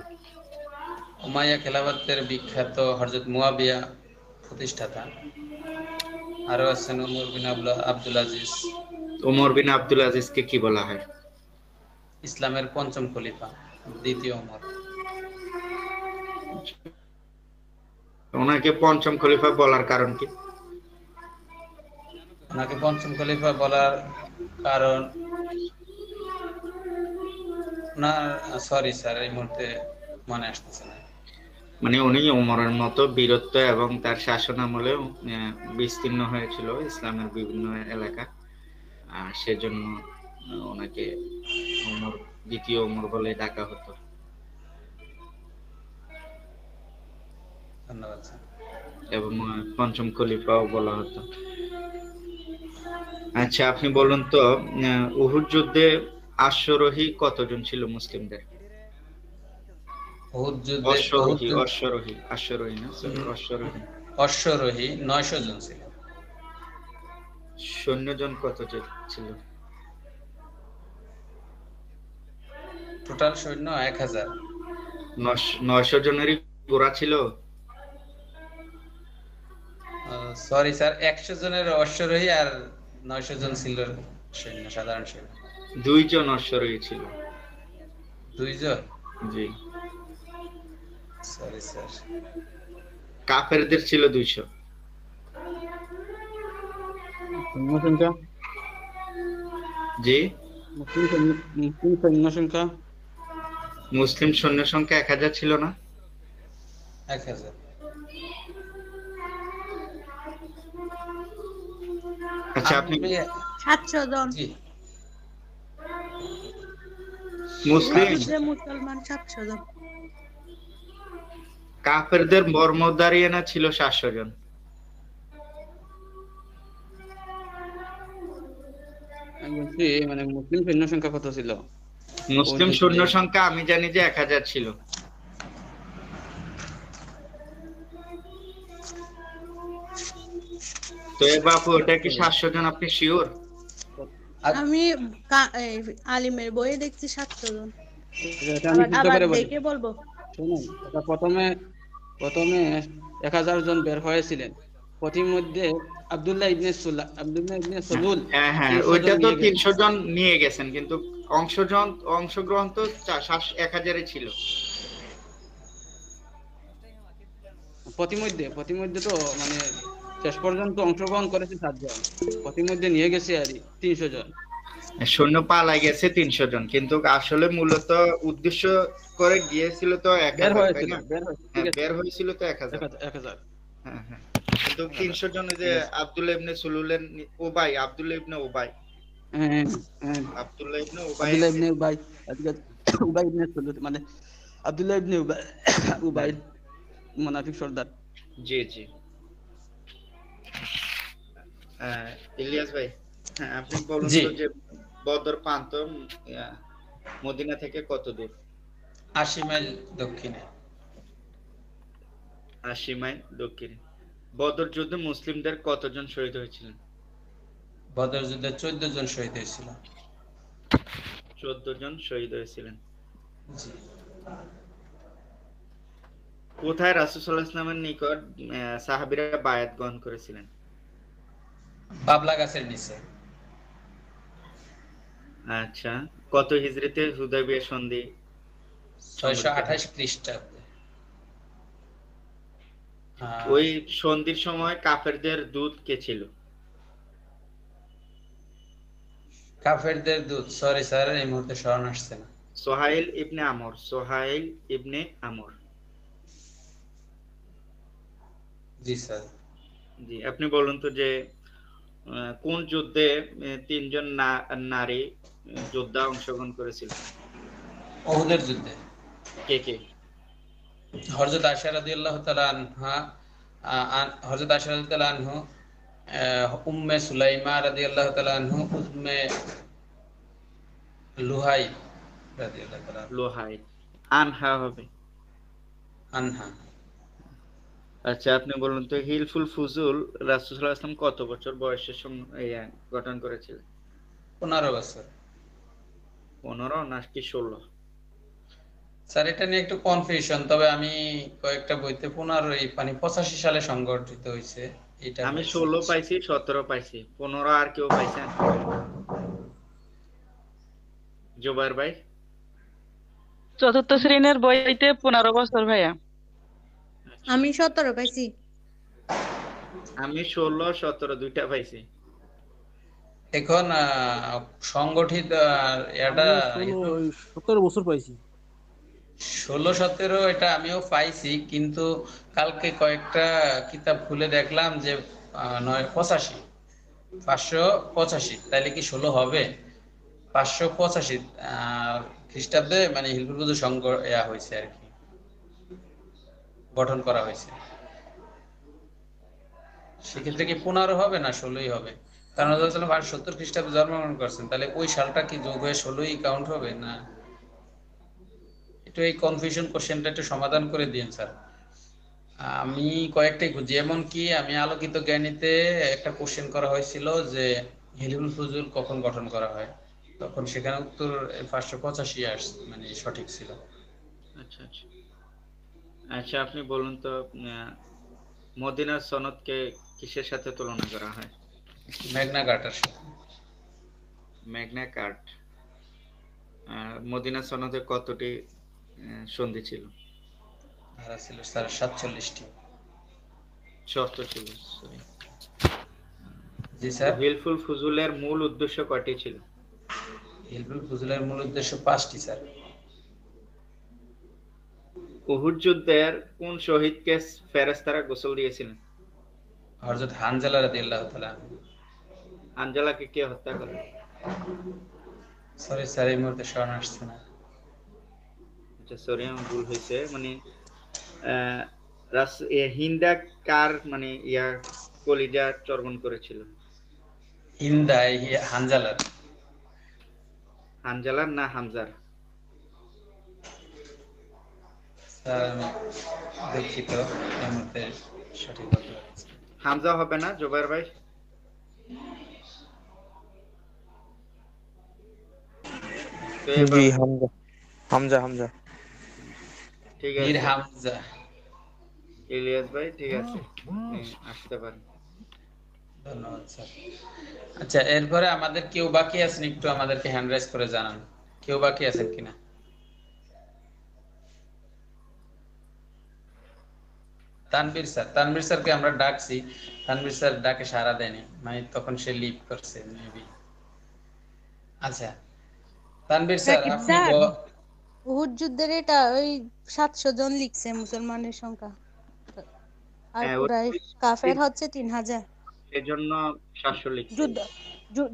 উমাইয়া খেলাফতের বিখ্যাত হযরত মুয়াবিয়া প্রতিষ্ঠাতা, আরো আছেন ওমর বিন আব্দুল আজিজ। ওমর বিন আব্দুল আজিজকে কি বলা হয়? ইসলামের পঞ্চম খলিফা, দ্বিতীয় ওমর। ওনাকে পঞ্চম খলিফা বলার কারণ কি? ওনাকে পঞ্চম খলিফা বলার কারণ, না সরি স্যার এই মুহূর্তে মনে আসতেছে না। মানে উনি ওমরের মতো বীরত্ব এবং তার শাসন আমলে বিস্তীর্ণ হয়েছিল ইসলামের বিভিন্ন এলাকা, আর সেজন্য ওনাকে ওমর, দ্বিতীয় ওমর বলে ডাকা হতো। ধন্যবাদ স্যার। এবং পঞ্চম খলিফাও বলা হতো। আচ্ছা আপনি বলুন তো, উহুদ যুদ্ধে অশ্বরোহী কতজন ছিল মুসলিমদের? উহুদ যুদ্ধে অশ্বরোহী না, sorry, অশ্বরোহী। অশ্বরোহী 900 জন ছিল। সৈন্যজন কত ছিল? টোটাল সৈন্য 1000। 900 জনেরই ঘোড়া ছিল? সরি স্যার, 100 জনের অশ্বরোহী আর 900 জন ছিল সৈন্য, সাধারণ সৈন্য। 2 জন অশ্বরোহী ছিল। 2 জন? জি। Sorry sir. কাফেরদের ছিল 200। সংখ্যা? জি। মুসলিম সৈন্য সংখ্যা? মুসলিম সৈন্য সংখ্যা 1000 ছিল না? 1000। আচ্ছা আপনি 700 জন। জি। মুসলমান 700 জন। কাফেরদের বর্মধারিয়ানা ছিল 700 জন। মানে মুসলিম সৈন্য সংখ্যা কত ছিল? মুসলিম সৈন্য সংখ্যা আমি জানি যে 1000 ছিল। তো বাপু ওটা কি 700 জন, আপনি শিওর? আমি আলিমের বইয়ে দেখছি 700 জন। এটা আমি চিন্তা করে বলি। দেখে বলবো। শুনুন, এটা প্রথমে 1000 জন বের হয়েছিলেন, প্রতিমধ্যে আব্দুল্লাহ ইবনে সলুল, হ্যাঁ ওইটা তো 300 জন নিয়ে গেছেন, কিন্তু অংশগ্রহণ তো 1000 ছিল। প্রতিমধ্যে তো মানে শেষ পর্যন্ত অংশগ্রহণ করেছে 7 জন, প্রতিমধ্যে নিয়ে গেছে আর 300 জন। সৈন্য পালাই গেছে 300 জন, কিন্তু আসলে মূলত উদ্দেশ্য করে গিয়েছিল তো 1000, তাই না? বের হয়েছিল তো 1000। হ্যাঁ হ্যাঁ, কিন্তু 300 জন যে আব্দুল্লাহ ইবনে সুলুলের আব্দুল্লাহ ইবনে উবাই মানে আব্দুল্লাহ ইবনে উবাই মুনাফিক সর্দার। জি জি। ইলিয়াস ভাই, হ্যাঁ আপনি বলুন তো যে বদর প্রান্ত মদিনা থেকে কত দূর? 80 মাইল দক্ষিণে। 80 মাইল দক্ষিণে। বদর যুদ্ধে মুসলিমদের কতজন শহীদ হয়েছিলেন? বদর যুদ্ধে 14 জন শহীদ হয়েছিল। 14 জন শহীদ হয়েছিলেন। জি। কোথায় রাসূল সাল্লাল্লাহু আলাইহি ওয়াসাল্লামের নিকট সাহাবীরা বায়াত গ্রহণ করেছিলেন? বাবলা গাছের নিচে। আচ্ছা, কত হিজরিতে হুদায়বিয়া সন্ধি? 628 খ্রিস্টাব্দে। ওই সন্ধির সময় কাফেরদের দূত কে ছিল? কাফেরদের দূত, সরি স্যার এই মুহূর্তে স্মরণ আসছে না। সোহাইল ইবনে আমর। জি স্যার। জি, আপনি বলুন তো যে কোন যুদ্ধে তিনজন নারী যোদ্ধা অংশগ্রহণ করেছিল? উহুদের যুদ্ধে। কে কে? হযরত আয়েশা রাদিয়াল্লাহু তাআলা আনহা, হযরত আয়েশা রাদিয়াল্লাহু তাআলা আনহু, উম্মে সুলাইমা রাদিয়াল্লাহু তাআলা আনহু, উম্মে লুহাই রাদিয়াল্লাহু তাআলা লোহাই। আনহা হবে। আনহা। আচ্ছা, আপনি বলুন তো হিলফুল ফুজুল রাসূল সাল্লাল্লাহু আলাইহি ওয়াসাল্লাম কত বছর বয়সে গঠন করেছিলেন? 15 বছর। 15 নাকি 16? স্যার এটা নিয়ে একটু কনফিউশন, তবে আমি কয়েকটা বইতে 85 সালে সংগঠিত হয়েছে এটা। আমি 16 পাইছি, 17 পাইছি, 15 আর কেউ পাইছেন? জুবাইর ভাই? চতুর্থ শ্রেণীর বইতে 15 বছর ভাইয়া। আমি 17 পাইছি। আমি 16, 17 দুইটা পাইছি। এখন সংগঠিত এটা 17 বছর পাইছি। 16-17 এটা আমিও পাইছি, কিন্তু কালকে কয়েকটা কিতাব খুলে দেখলাম যে 585, তাইলে কি 16 হবে? 585 খ্রিস্টাব্দে মানে হিলফুল ফুজুল সংঘ হয়েছে আর কি, গঠন করা হয়েছে। সেক্ষেত্রে কি 15 হবে না 16ই হবে? কারণ রাসূলুল্লাহ সাল্লাল্লাহু আলাইহি ওয়াসাল্লাম 70 খ্রিস্টাব্দে জন্মগ্রহণ করছেন, তাহলে ওই সালটা কি যোগ হয়ে 16ই কাউন্ট হবে না? একটু এই কনফিউশন কোশ্চেনটা একটু সমাধান করে দিন স্যার। আমি কয়েকটাই খুঁজি, এমন কি আমি আলোকিত জ্ঞানীতে একটা কোশ্চেন করা হয়েছিল যে হিলফুল ফুজুল কখন গঠন করা হয়, তখন সেখানে উত্তর 585 মানে সঠিক ছিল। আচ্ছা আচ্ছা আচ্ছা, আপনি বলুন তো মদিনার সনদকে কিসের সাথে তুলনা করা হয়? মেঘনা কার্টার সাথে। Magna cart. মদিনা সনদে কতটি সন্ধি ছিল? ধারা ছিল স্যার 47টি। শর্ত ছিল, sorry। জি স্যার। হিলফুল ফুজুলের মূল উদ্দেশ্য কয়টি ছিল? হিলফুল ফুজুলের মূল উদ্দেশ্য 5টি স্যার। উহুদ যুদ্ধের কোন শহীদকে ফেরেশতারা গোসল দিয়েছিলেন? হযরত হানজালা রাদিয়াল্লাহু তাআলা। হানজালাকে কে হত্যা করে? সরি স্যার, এই মুহূর্তে স্মরণ আসছে না। আচ্ছা সরি, আমার ভুল হয়েছে। মানে হিন্দা কার মানে কলিজা চর্বণ করেছিল? হিন্দা হানজালার। হানজালার না হামজার? স্যার আমি দুঃখিত, এই মুহূর্তে সঠিক বলতে পারছি না। হামজা হবে না জুবাইর ভাই? জি হামজা। হামজা হামজা। ঠিক বীর আছে হামজা। ইলিয়াস ভাই, ঠিক আছে, আসতে পারেন। ধন্যবাদ স্যার। আচ্ছা, এরপরে আমাদের কেউ বাকি আছেন, একটু আমাদেরকে হ্যান্ড রাইজ করে জানান কেউ বাকি আছেন কিনা। তানভীর স্যার, তানভীর স্যারকে আমরা ডাকছি, তানভীর স্যার ডাকে সাড়া দেয়নি, মানে তখন সে লিভ করছে মেবি। আচ্ছা তানভীর স্যার, আপনি উহুদ যুদ্ধের এটা ওই 700 জন লিখছে মুসলমানের সংখ্যা, আর কুরাইশ কাফের হচ্ছে 3000। এজন্য 700 লিখছে।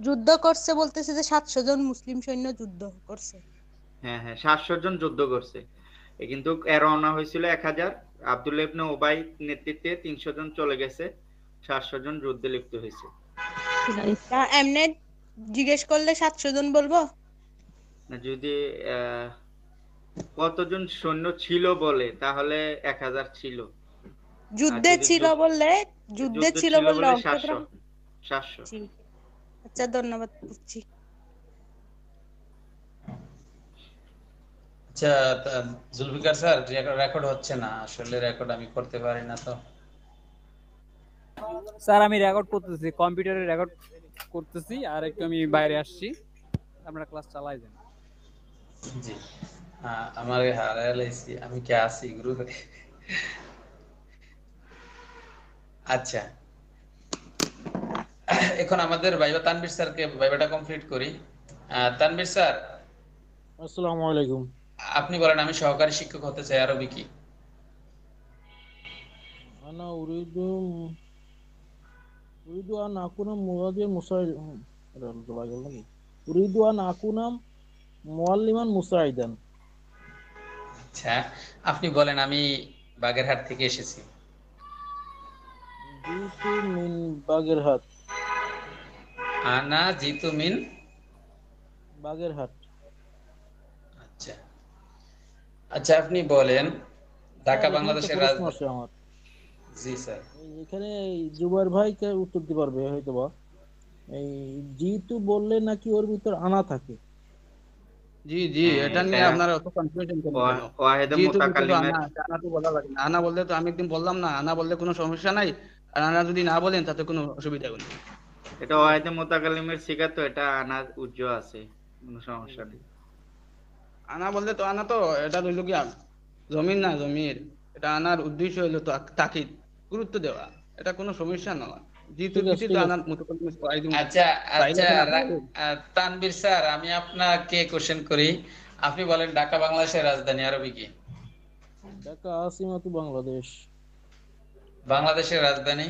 যুদ্ধ করছে বলতেছে যে 700 জন মুসলিম সৈন্য যুদ্ধ করছে। হ্যাঁ হ্যাঁ, 700 জন যুদ্ধ করছে, কিন্তু রওনা হয়েছিল 1000। আব্দুল্লাহ ইবনে উবাই নেতৃত্বে 300 জন চলে গেছে, 700 জন যুদ্ধে লিপ্ত হয়েছে। এমনি জিজ্ঞেস করলে 700 জন বলবো? যদি কতজন সৈন্য ছিল বলে তাহলে 1000 ছিল। যুদ্ধে ছিল বললে 700। আচ্ছা ধন্যবাদ বুঝছি। আচ্ছা জুলফিকার স্যার, রেকর্ড হচ্ছে না, আসলে রেকর্ড আমি করতে পারি না তো স্যার। আমি রেকর্ড করতেছি, কম্পিউটারে রেকর্ড করতেছি, আর একটু আমি বাইরে আসছি, আপনারা ক্লাস চালাই যান। জি আমার হারাইছি, আমি কি আছি গ্রুপে? আচ্ছা, এখন আমাদের ভাইবা তানভীর স্যারকে ভাইবাটা কমপ্লিট করি। তানভীর স্যার, আসসালামু আলাইকুম। আপনি বলেন, আমি সহকারী শিক্ষক হতে চাই, আরবি কি? আনা উরিদু উরিদু আন আকুনাম মুয়াজ্জিমান মুসাইদ এটা লাগল নাকি উরিদু আন আকুনাম মুআল্লিমান মুসাইদান। আচ্ছা, আপনি বলেন। আমি বাগেরহাট থেকে এসেছি। জিতু মিন বাগেরহাট। আনা জিতু মিন বাগেরহাট। আচ্ছা আচ্ছা, আপনি বলেন ঢাকা স্যার, এখানে একটা বাংলাদেশের প্রশ্ন রাজধানী। আছে আমার। জি স্যার। এখানে জুবাইর ভাই উত্তর দিতে পারবে হয়তোবা। এই জিতু বললে নাকি ওর ভিতর আনা থাকে। জি জি, এটা নিয়ে আপনারা অত কনফিউশন করেন কেন? ওয়াহিদে যেহেতু ভিতরে মুতাকাল্লিমের আনা তো বলা লাগে না। আনা বললে তো আমি একদিন বললাম না, আনা বললে কোনো সমস্যা নাই, আর আনা যদি না বলেন তাতে কোনো অসুবিধা নেই। এটা ওয়াহিদে মুতাকাল্লিমের সিগা, তো এটা আনা উজ্জ আছে, কোনো সমস্যা নেই। আনা বললে তো আনা তো এটা রইল কি জমির না জমির, এটা আনার উদ্দেশ্য হইলো তো তাকিদ, গুরুত্ব দেওয়া, এটা কোনো সমস্যা নয়। যেহেতু ঠিক আছে, কিছু ঠিক তো আছে। আনার মুতাকাল্লিম করাইদিন। আচ্ছা চাইলে আচ্ছা, আপনি তানভীর স্যার, আমি আপনাকে কোশ্চেন করি। আপনি বলেন ঢাকা বাংলাদেশের রাজধানী আরবি কি? ঢাকা আসিমাতু বাংলাদেশ। বাংলাদেশের রাজধানী?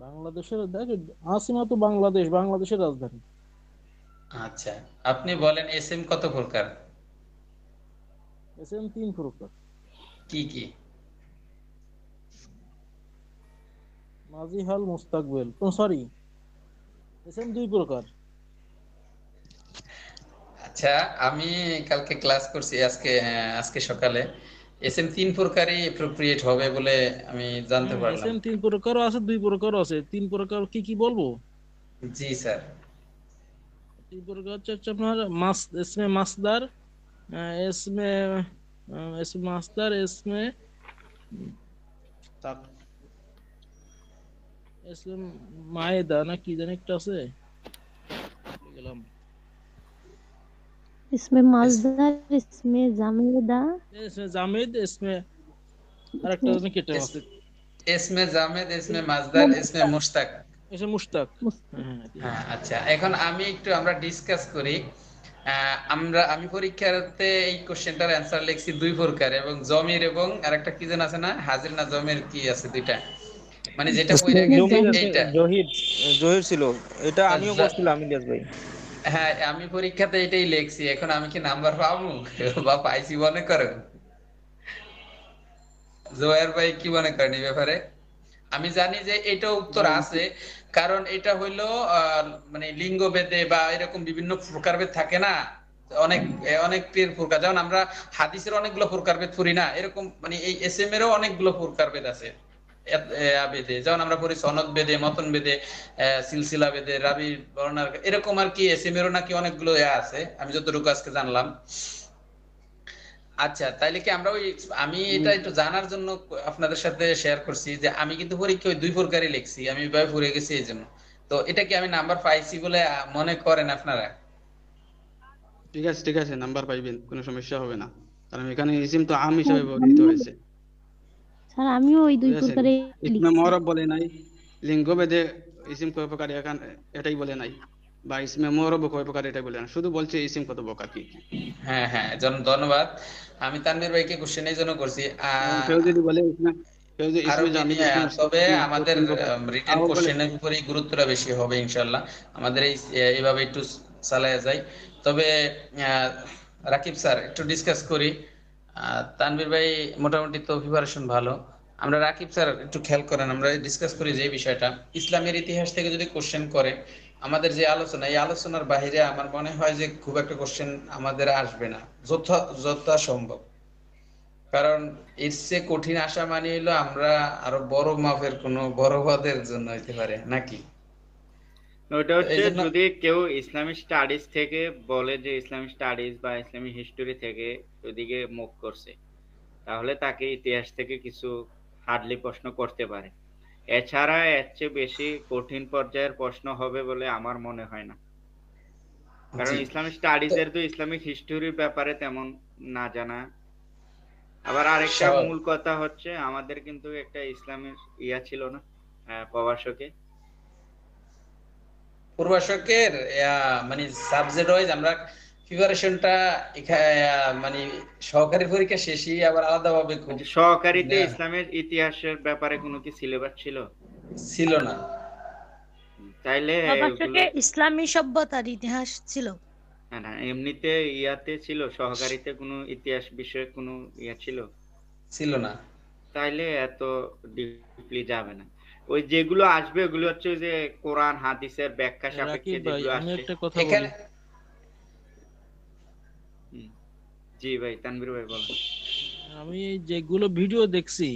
বাংলাদেশের দেখ আসিমাতু বাংলাদেশ, বাংলাদেশের রাজধানী। আচ্ছা, আপনি বলেন এসএম কত প্রকার? এসএম 3 প্রকার। কি কি? মাজি, হাল, মুস্তাকবিল। সরি, এসএম 2 প্রকার। আচ্ছা, আমি কালকে ক্লাস করছি, আজকে সকালে এসএম 3 প্রকারই এপ্রোপ্রিয়েট হবে বলে আমি জানতে পারলাম। এসএম 3 প্রকারও আছে, 2 প্রকারও আছে। 3 প্রকার কি কি বলবো? জি স্যার। 3 প্রকার হচ্ছে আপনার এসমে মাসদার, এসমে মাসদার, এসমে মায়েদা না কি জানি একটা আছে, গেলাম। इसमें माजदार, इसमें जामेदा, এসমে জামেদ, এসমে আরেকটা জানি কেটে আছে। এসমে জামেদ, এসমে মাজদার, এসমে মুশতাক। এসমে মুশতাক। হ্যাঁ, আচ্ছা, এখন আমরা ডিসকাস করি। আমি পরীক্ষাতে এই কোশ্চেনটার অ্যানসার লিখছি 2 প্রকার, এবং জমির এবং আরেকটা কি যেন আছে না, হাজির না জমির কি আছে, দুইটা, মানে যেটা পড়ে গেছে এইটা। জহির ছিল, এটা আমিও করছিলাম ইলিয়াস ভাই। হ্যাঁ, আমি পরীক্ষাতে এটাই লিখছি। এখন আমি কি নাম্বার পাবো বা পাইছি মনে করেন? জোয়ার ভাই কি মনে করেন এই ব্যাপারে? আমি জানি যে এটা উত্তর আছে, কারণ এটা হইলো মানে লিঙ্গভেদে বা এরকম বিভিন্ন প্রকারভেদ থাকে না, অনেক প্রকার। যেমন আমরা হাদিসের অনেকগুলো প্রকারভেদ পড়ি না, এরকম মানে এই এসএম এরও অনেকগুলো প্রকারভেদ আছে বেদে। যেমন আমরা পড়ি সনদ বেদে, মতন বেদে, সিলসিলা বেদে, রাবি বর্ণার, এরকম আর কি এসএম এরও নাকি অনেকগুলো আছে, আমি যতটুকু আজকে জানলাম। আচ্ছা, তাইলে কি আমি এটা একটু জানার জন্য আপনাদের সাথে শেয়ার করছি যে আমি কিন্তু পরীক্ষা ওই 2 প্রকারই লিখছি, আমি এভাবে পড়ে গেছি এই জন্য। তো এটা কি আমি নাম্বার পাইছি বলে মনে করেন আপনারা? ঠিক আছে, নাম্বার পাইবেন, কোনো সমস্যা হবে না, কারণ এখানে ইসিম তো আম হিসেবে ব্যবহৃত হয়েছে। স্যার আমিও ওই 2 প্রকারে ইসমে মুআরব বলে নাই, লিঙ্গভেদে ইসিম কয় প্রকার এটাই বলে নাই, বা ইসমে মুআরব কয় প্রকার এটাই বলে না, শুধু বলছে ইসিম কত প্রকার কি। হ্যাঁ হ্যাঁ, ধন্যবাদ। আমি তানভীর ভাইকে কোশ্চেন এই জন্য করছি। কেউ যদি বলে তবে আমাদের রিটেন কোশ্চেনের উপরেই গুরুত্বটা বেশি হবে ইনশাআল্লাহ। আমাদের এইভাবে একটু চালায়া যায়। তবে রাকিব স্যার, একটু ডিসকাস করি। তানভীর ভাই মোটামুটি তো প্রিপারেশন ভালো। আমরা রাকিব স্যার একটু খেয়াল করেন, আমরা ডিসকাস করি যে বিষয়টা ইসলামের ইতিহাস থেকে যদি কোশ্চেন করে, আমাদের যে আলোচনা, এই আলোচনার বাইরে আমার মনে হয় যে খুব একটা কোশ্চেন আমাদের আসবে না যথা সম্ভব। কারণ এর চেয়ে কঠিন আশা মানে হলো আমরা আরো বড় মাপের কোনো বড় পদের জন্য হইতে পারে নাকি? ওটা হচ্ছে যদি কেউ ইসলামিক স্টাডিজ থেকে বলে যে ইসলামিক স্টাডিজ বা ইসলামিক হিস্টোরি থেকে ওইদিকে মুভ করছে, তাহলে তাকে ইতিহাস থেকে কিছু হার্ডলি প্রশ্ন করতে পারে। এছাড়া এর চেয়ে বেশি কঠিন পর্যায়ের প্রশ্ন হবে বলে আমার মনে হয় না, কারণ ইসলামিক স্টাডিজ এর তো ইসলামিক হিস্টোরির ব্যাপারে তেমন না জানা। আবার আরেকটা মূল কথা হচ্ছে আমাদের কিন্তু একটা ইসলামের ছিল না, পূর্বাশকের মানে সাবজেক্ট ওয়াইজ আমরা প্রিপারেশনটা মানে সহকারী পরীক্ষা শেষই আবার আলাদাভাবে খুব সহকারীতে ইসলামের ইতিহাসের ব্যাপারে কোনো কি সিলেবাস ছিল? ছিল না। তাইলে অবশ্যই ইসলামী সভ্যতার ইতিহাস ছিল। না না, এমনিতে ইয়াতে ছিল, সহকারীতে কোনো ইতিহাস বিষয়ে কোনো ইয়া ছিল? ছিল না। তাইলে এত ডিপলি যাবে না। ওই যেগুলো আসবে ওগুলো হচ্ছে যে কোরআন হাদিসের ব্যাখ্যা সাপেক্ষে যেগুলো আমি আসছে। একটা কথা বলি। জি ভাই, তানভীর ভাই বলেন। আমি যেগুলো ভিডিও দেখছি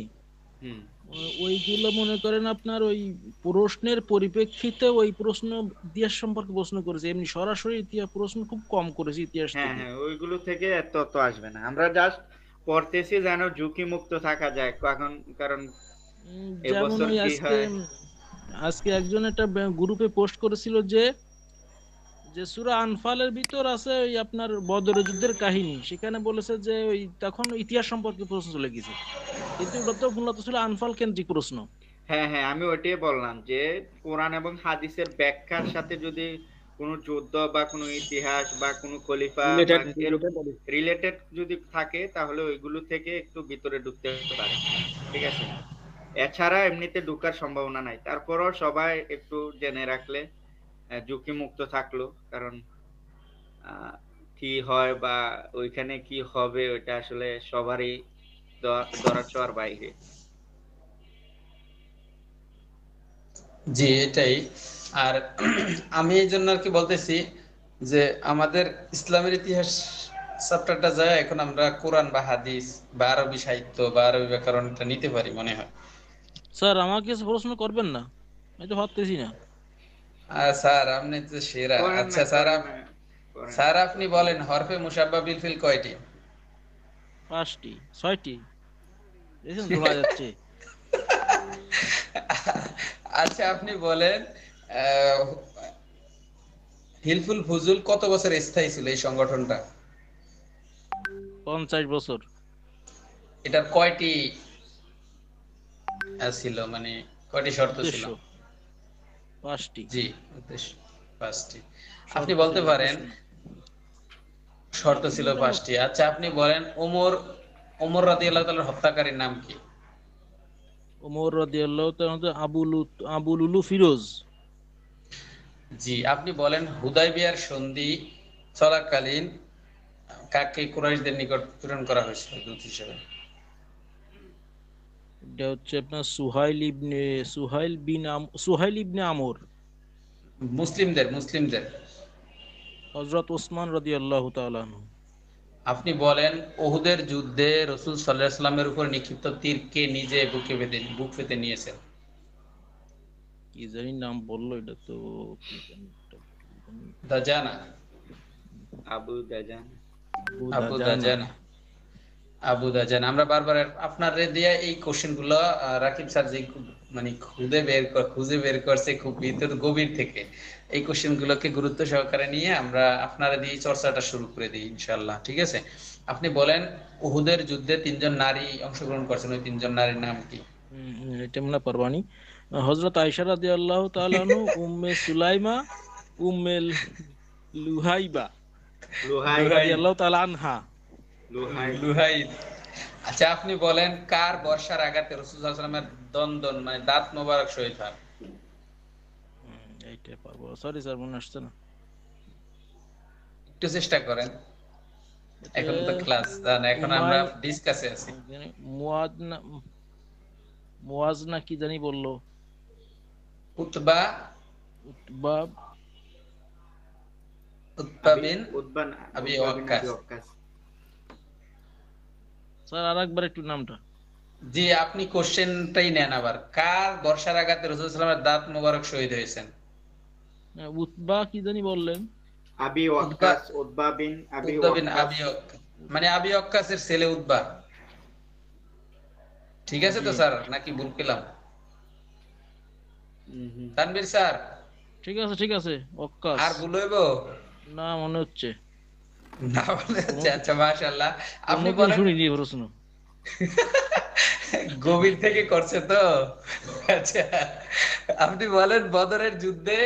ওইগুলো মনে করেন আপনার ওই প্রশ্নের পরিপ্রেক্ষিতে ওই প্রশ্ন ইতিহাস সম্পর্কে প্রশ্ন করেছে, এমনি সরাসরি ইতিহাস প্রশ্ন খুব কম করেছে ইতিহাস হ্যাঁ থেকে। হ্যাঁ, ওইগুলো থেকে এত তো আসবে না। আমরা জাস্ট পড়তেছি যেন ঝুঁকি মুক্ত থাকা যায়, এখন কারণ যেমন এবছর ওই কি হয়। আজকে একজন একটা গ্রুপে পোস্ট করেছিল যে সূরা আনফালের ভিতর আছে ওই আপনার বদরের যুদ্ধের কাহিনী, সেখানে বলেছে যে ওই তখন ইতিহাস সম্পর্কে প্রশ্ন চলে গেছে, কিন্তু ওটা তো মূলত ছিল আনফাল কেন্দ্রিক প্রশ্ন। হ্যাঁ হ্যাঁ, আমি ওইটাই বললাম যে কোরআন এবং হাদিসের ব্যাখ্যার সাথে যদি কোনো যুদ্ধ বা কোনো ইতিহাস বা কোনো খলিফা রিলেটেড যদি থাকে তাহলে ওইগুলো থেকে একটু ভিতরে ঢুকতে পারে, ঠিক আছে? এছাড়া এমনিতে ঢুকার সম্ভাবনা নাই। তারপরও সবাই একটু জেনে রাখলে ঝুঁকি মুক্ত থাকলো, কারণ কি হয় বা ওইখানে কি হবে ওইটা আসলে সবারই ধরার ছোঁয়ার বাইরে। জি এটাই। আর আমি এই জন্য আর কি বলতেছি যে আমাদের ইসলামের ইতিহাস চ্যাপ্টারটা যায় এখন আমরা কোরআন বা হাদিস বা আরবি সাহিত্য বা আরবি ব্যাকরণটা নিতে পারি মনে হয়। স্যার আমাকে প্রশ্ন করবেন না, আমি তো ভাবতেছি না। স্যার আপনি তো সেরা। আচ্ছা স্যার আপনি বলেন হরফে মুসাব্বা বিল ফিল কয়টি? 5টি 6টি দেখেন ধরা যাচ্ছে। আচ্ছা আপনি বলেন হিলফুল ফুজুল কত বছর স্থায়ী ছিল এই সংগঠনটা? 50 বছর। এটার কয়টি ছিল, মানে কয়টি শর্ত ছিল? 5টি। জি 5টি। আপনি বলতে পারেন শর্ত ছিল 5টি। আচ্ছা আপনি বলেন ওমর রাদিয়াল্লাহু তাআলার হত্যাকারীর নাম কি? ওমর রাদিয়াল্লাহু তাআলা আবু লুলু ফিরোজ। জি আপনি বলেন হুদায়বিয়ার সন্ধি চলাকালীন কাকে কুরাইশদের নিকট প্রেরণ করা হয়েছিল দূত হিসেবে? এটা হচ্ছে আপনার সুহাইল ইবনে আমর। মুসলিমদের হযরত ওসমান রাদিয়াল্লাহু তাআলা আনহু। আপনি বলেন উহুদের যুদ্ধে রাসূল সাল্লাল্লাহু আলাইহি ওয়াসাল্লামের উপর নিক্ষিপ্ত তীর কে নিজে বুক পেতে নিয়েছেন? কি জানি নাম বললো, এটা তো দাজানা। আবু দাজানা। আমরা বারবার আপনার দিয়ে এই কোশ্চেন গুলো রাকিব স্যার যে মানে খুঁজে বের করছে খুব ভিতর গভীর থেকে, এই কোশ্চেন গুলোকে গুরুত্ব সহকারে নিয়ে আমরা আপনারা দিয়ে চর্চাটা শুরু করে দিই ইনশাআল্লাহ, ঠিক আছে? আপনি বলেন উহুদের যুদ্ধে 3জন নারী অংশগ্রহণ করেছেন, ওই 3জন নারীর নাম কি? এটা মনে পারবানি। হযরত আয়েশা রাদিয়াল্লাহু তাআলা আনহা, উম্মে সুলাইমা, উম্মে লুহাইবা রাদিয়াল্লাহু তাআলা আনহা। লুহাইদ। আচ্ছা আপনি বলেন কার বর্ষার আঘাতে রাসূল সাল্লাল্লাহু আলাইহি ওয়াসাল্লামের দন্দন মানে দাঁত মোবারক শহীদ হয়? এইটা পারবো, সরি স্যার মনে আসছে না। একটু চেষ্টা করেন, এখন তো ক্লাস না, এখন আমরা ডিসকাসে আছি। মুয়াজ না কি জানি বললো, Utba bin Abi Waqqas. Sir আরেকবার একটু নামটা। জি আপনি কোশ্চেনটাই নেন আবার, কার বর্ষার আঘাতে রাসূল সাল্লাল্লাহু আলাইহি ওয়াসাল্লামের দাঁত মোবারক শহীদ হয়েছেন? উতবা কি জানি বললেন, আবি Waqqas, Utba bin Abi Waqqas, মানে আবি ওয়াক্কাসের ছেলে উতবা। ঠিক আছে তো স্যার, নাকি ভুল পেলাম? তানভীর স্যার ঠিক আছে ওয়াক্কাস। আর ভুল হইব না মনে হচ্ছে না মনে হচ্ছে। আচ্ছা মাশাআল্লাহ। আপনি বলেন, শুনিনি প্রশ্ন গভীর থেকে করছে তো। আচ্ছা আপনি বলেন বদরের যুদ্ধে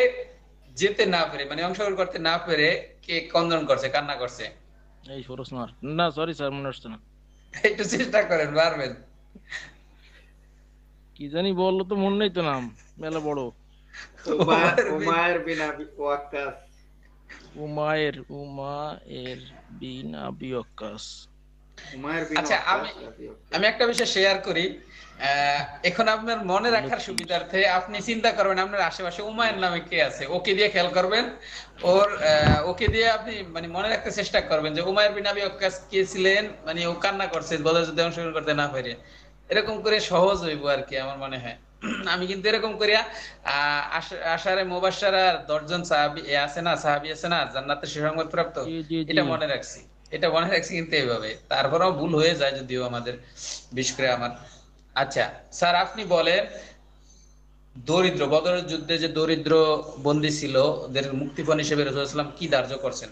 যেতে না পেরে মানে অংশগ্রহণ করতে না পেরে কে কন্দন করছে, কান্না করছে? এই ফরস মার না, সরি স্যার, মনে আসছে না। একটু চেষ্টা করেন, পারবেন। কি জানি বললো তো, মনে নেই তো নাম, মেলা বড়। উমায়ের বিন আবি ওয়াক্কাস। উমায়ের বিন আবি ওয়াক্কাস। আচ্ছা, আমি একটা বিষয় শেয়ার করি। এখন আপনার মনে রাখার সুবিধার্থে আপনি চিন্তা করবেন আপনার আশেপাশে উমায়ের নামে কে আছে, ওকে দিয়ে খেয়াল করবেন। ওকে দিয়ে আপনি মানে মনে রাখতে চেষ্টা করবেন যে উমায়ের বিন আবি ওয়াক্কাস কে ছিলেন, মানে ও কান্না করছে বদর যুদ্ধে অংশগ্রহণ করতে না পারে। এরকম করে সহজ হইব আর কি, আমার মনে হয়। আমি কিন্তু এরকম করিয়া আশারে মুবাশশারা 10 জন সাহাবী আছে না জান্নাতের সুসংবাদ প্রাপ্ত, এটা মনে রাখছি। কিন্তু এইভাবে তারপরেও ভুল হয়ে যায় যদিও আমাদের, বিশেষ করে আমার। আচ্ছা স্যার, আপনি বলেন দরিদ্র, বদরের যুদ্ধে যে দরিদ্র বন্দী ছিল ওদের মুক্তিপণ হিসেবে রাসূলুল্লাহ সাল্লাল্লাহু আলাইহি ওয়াসাল্লাম কি ধার্য করছেন?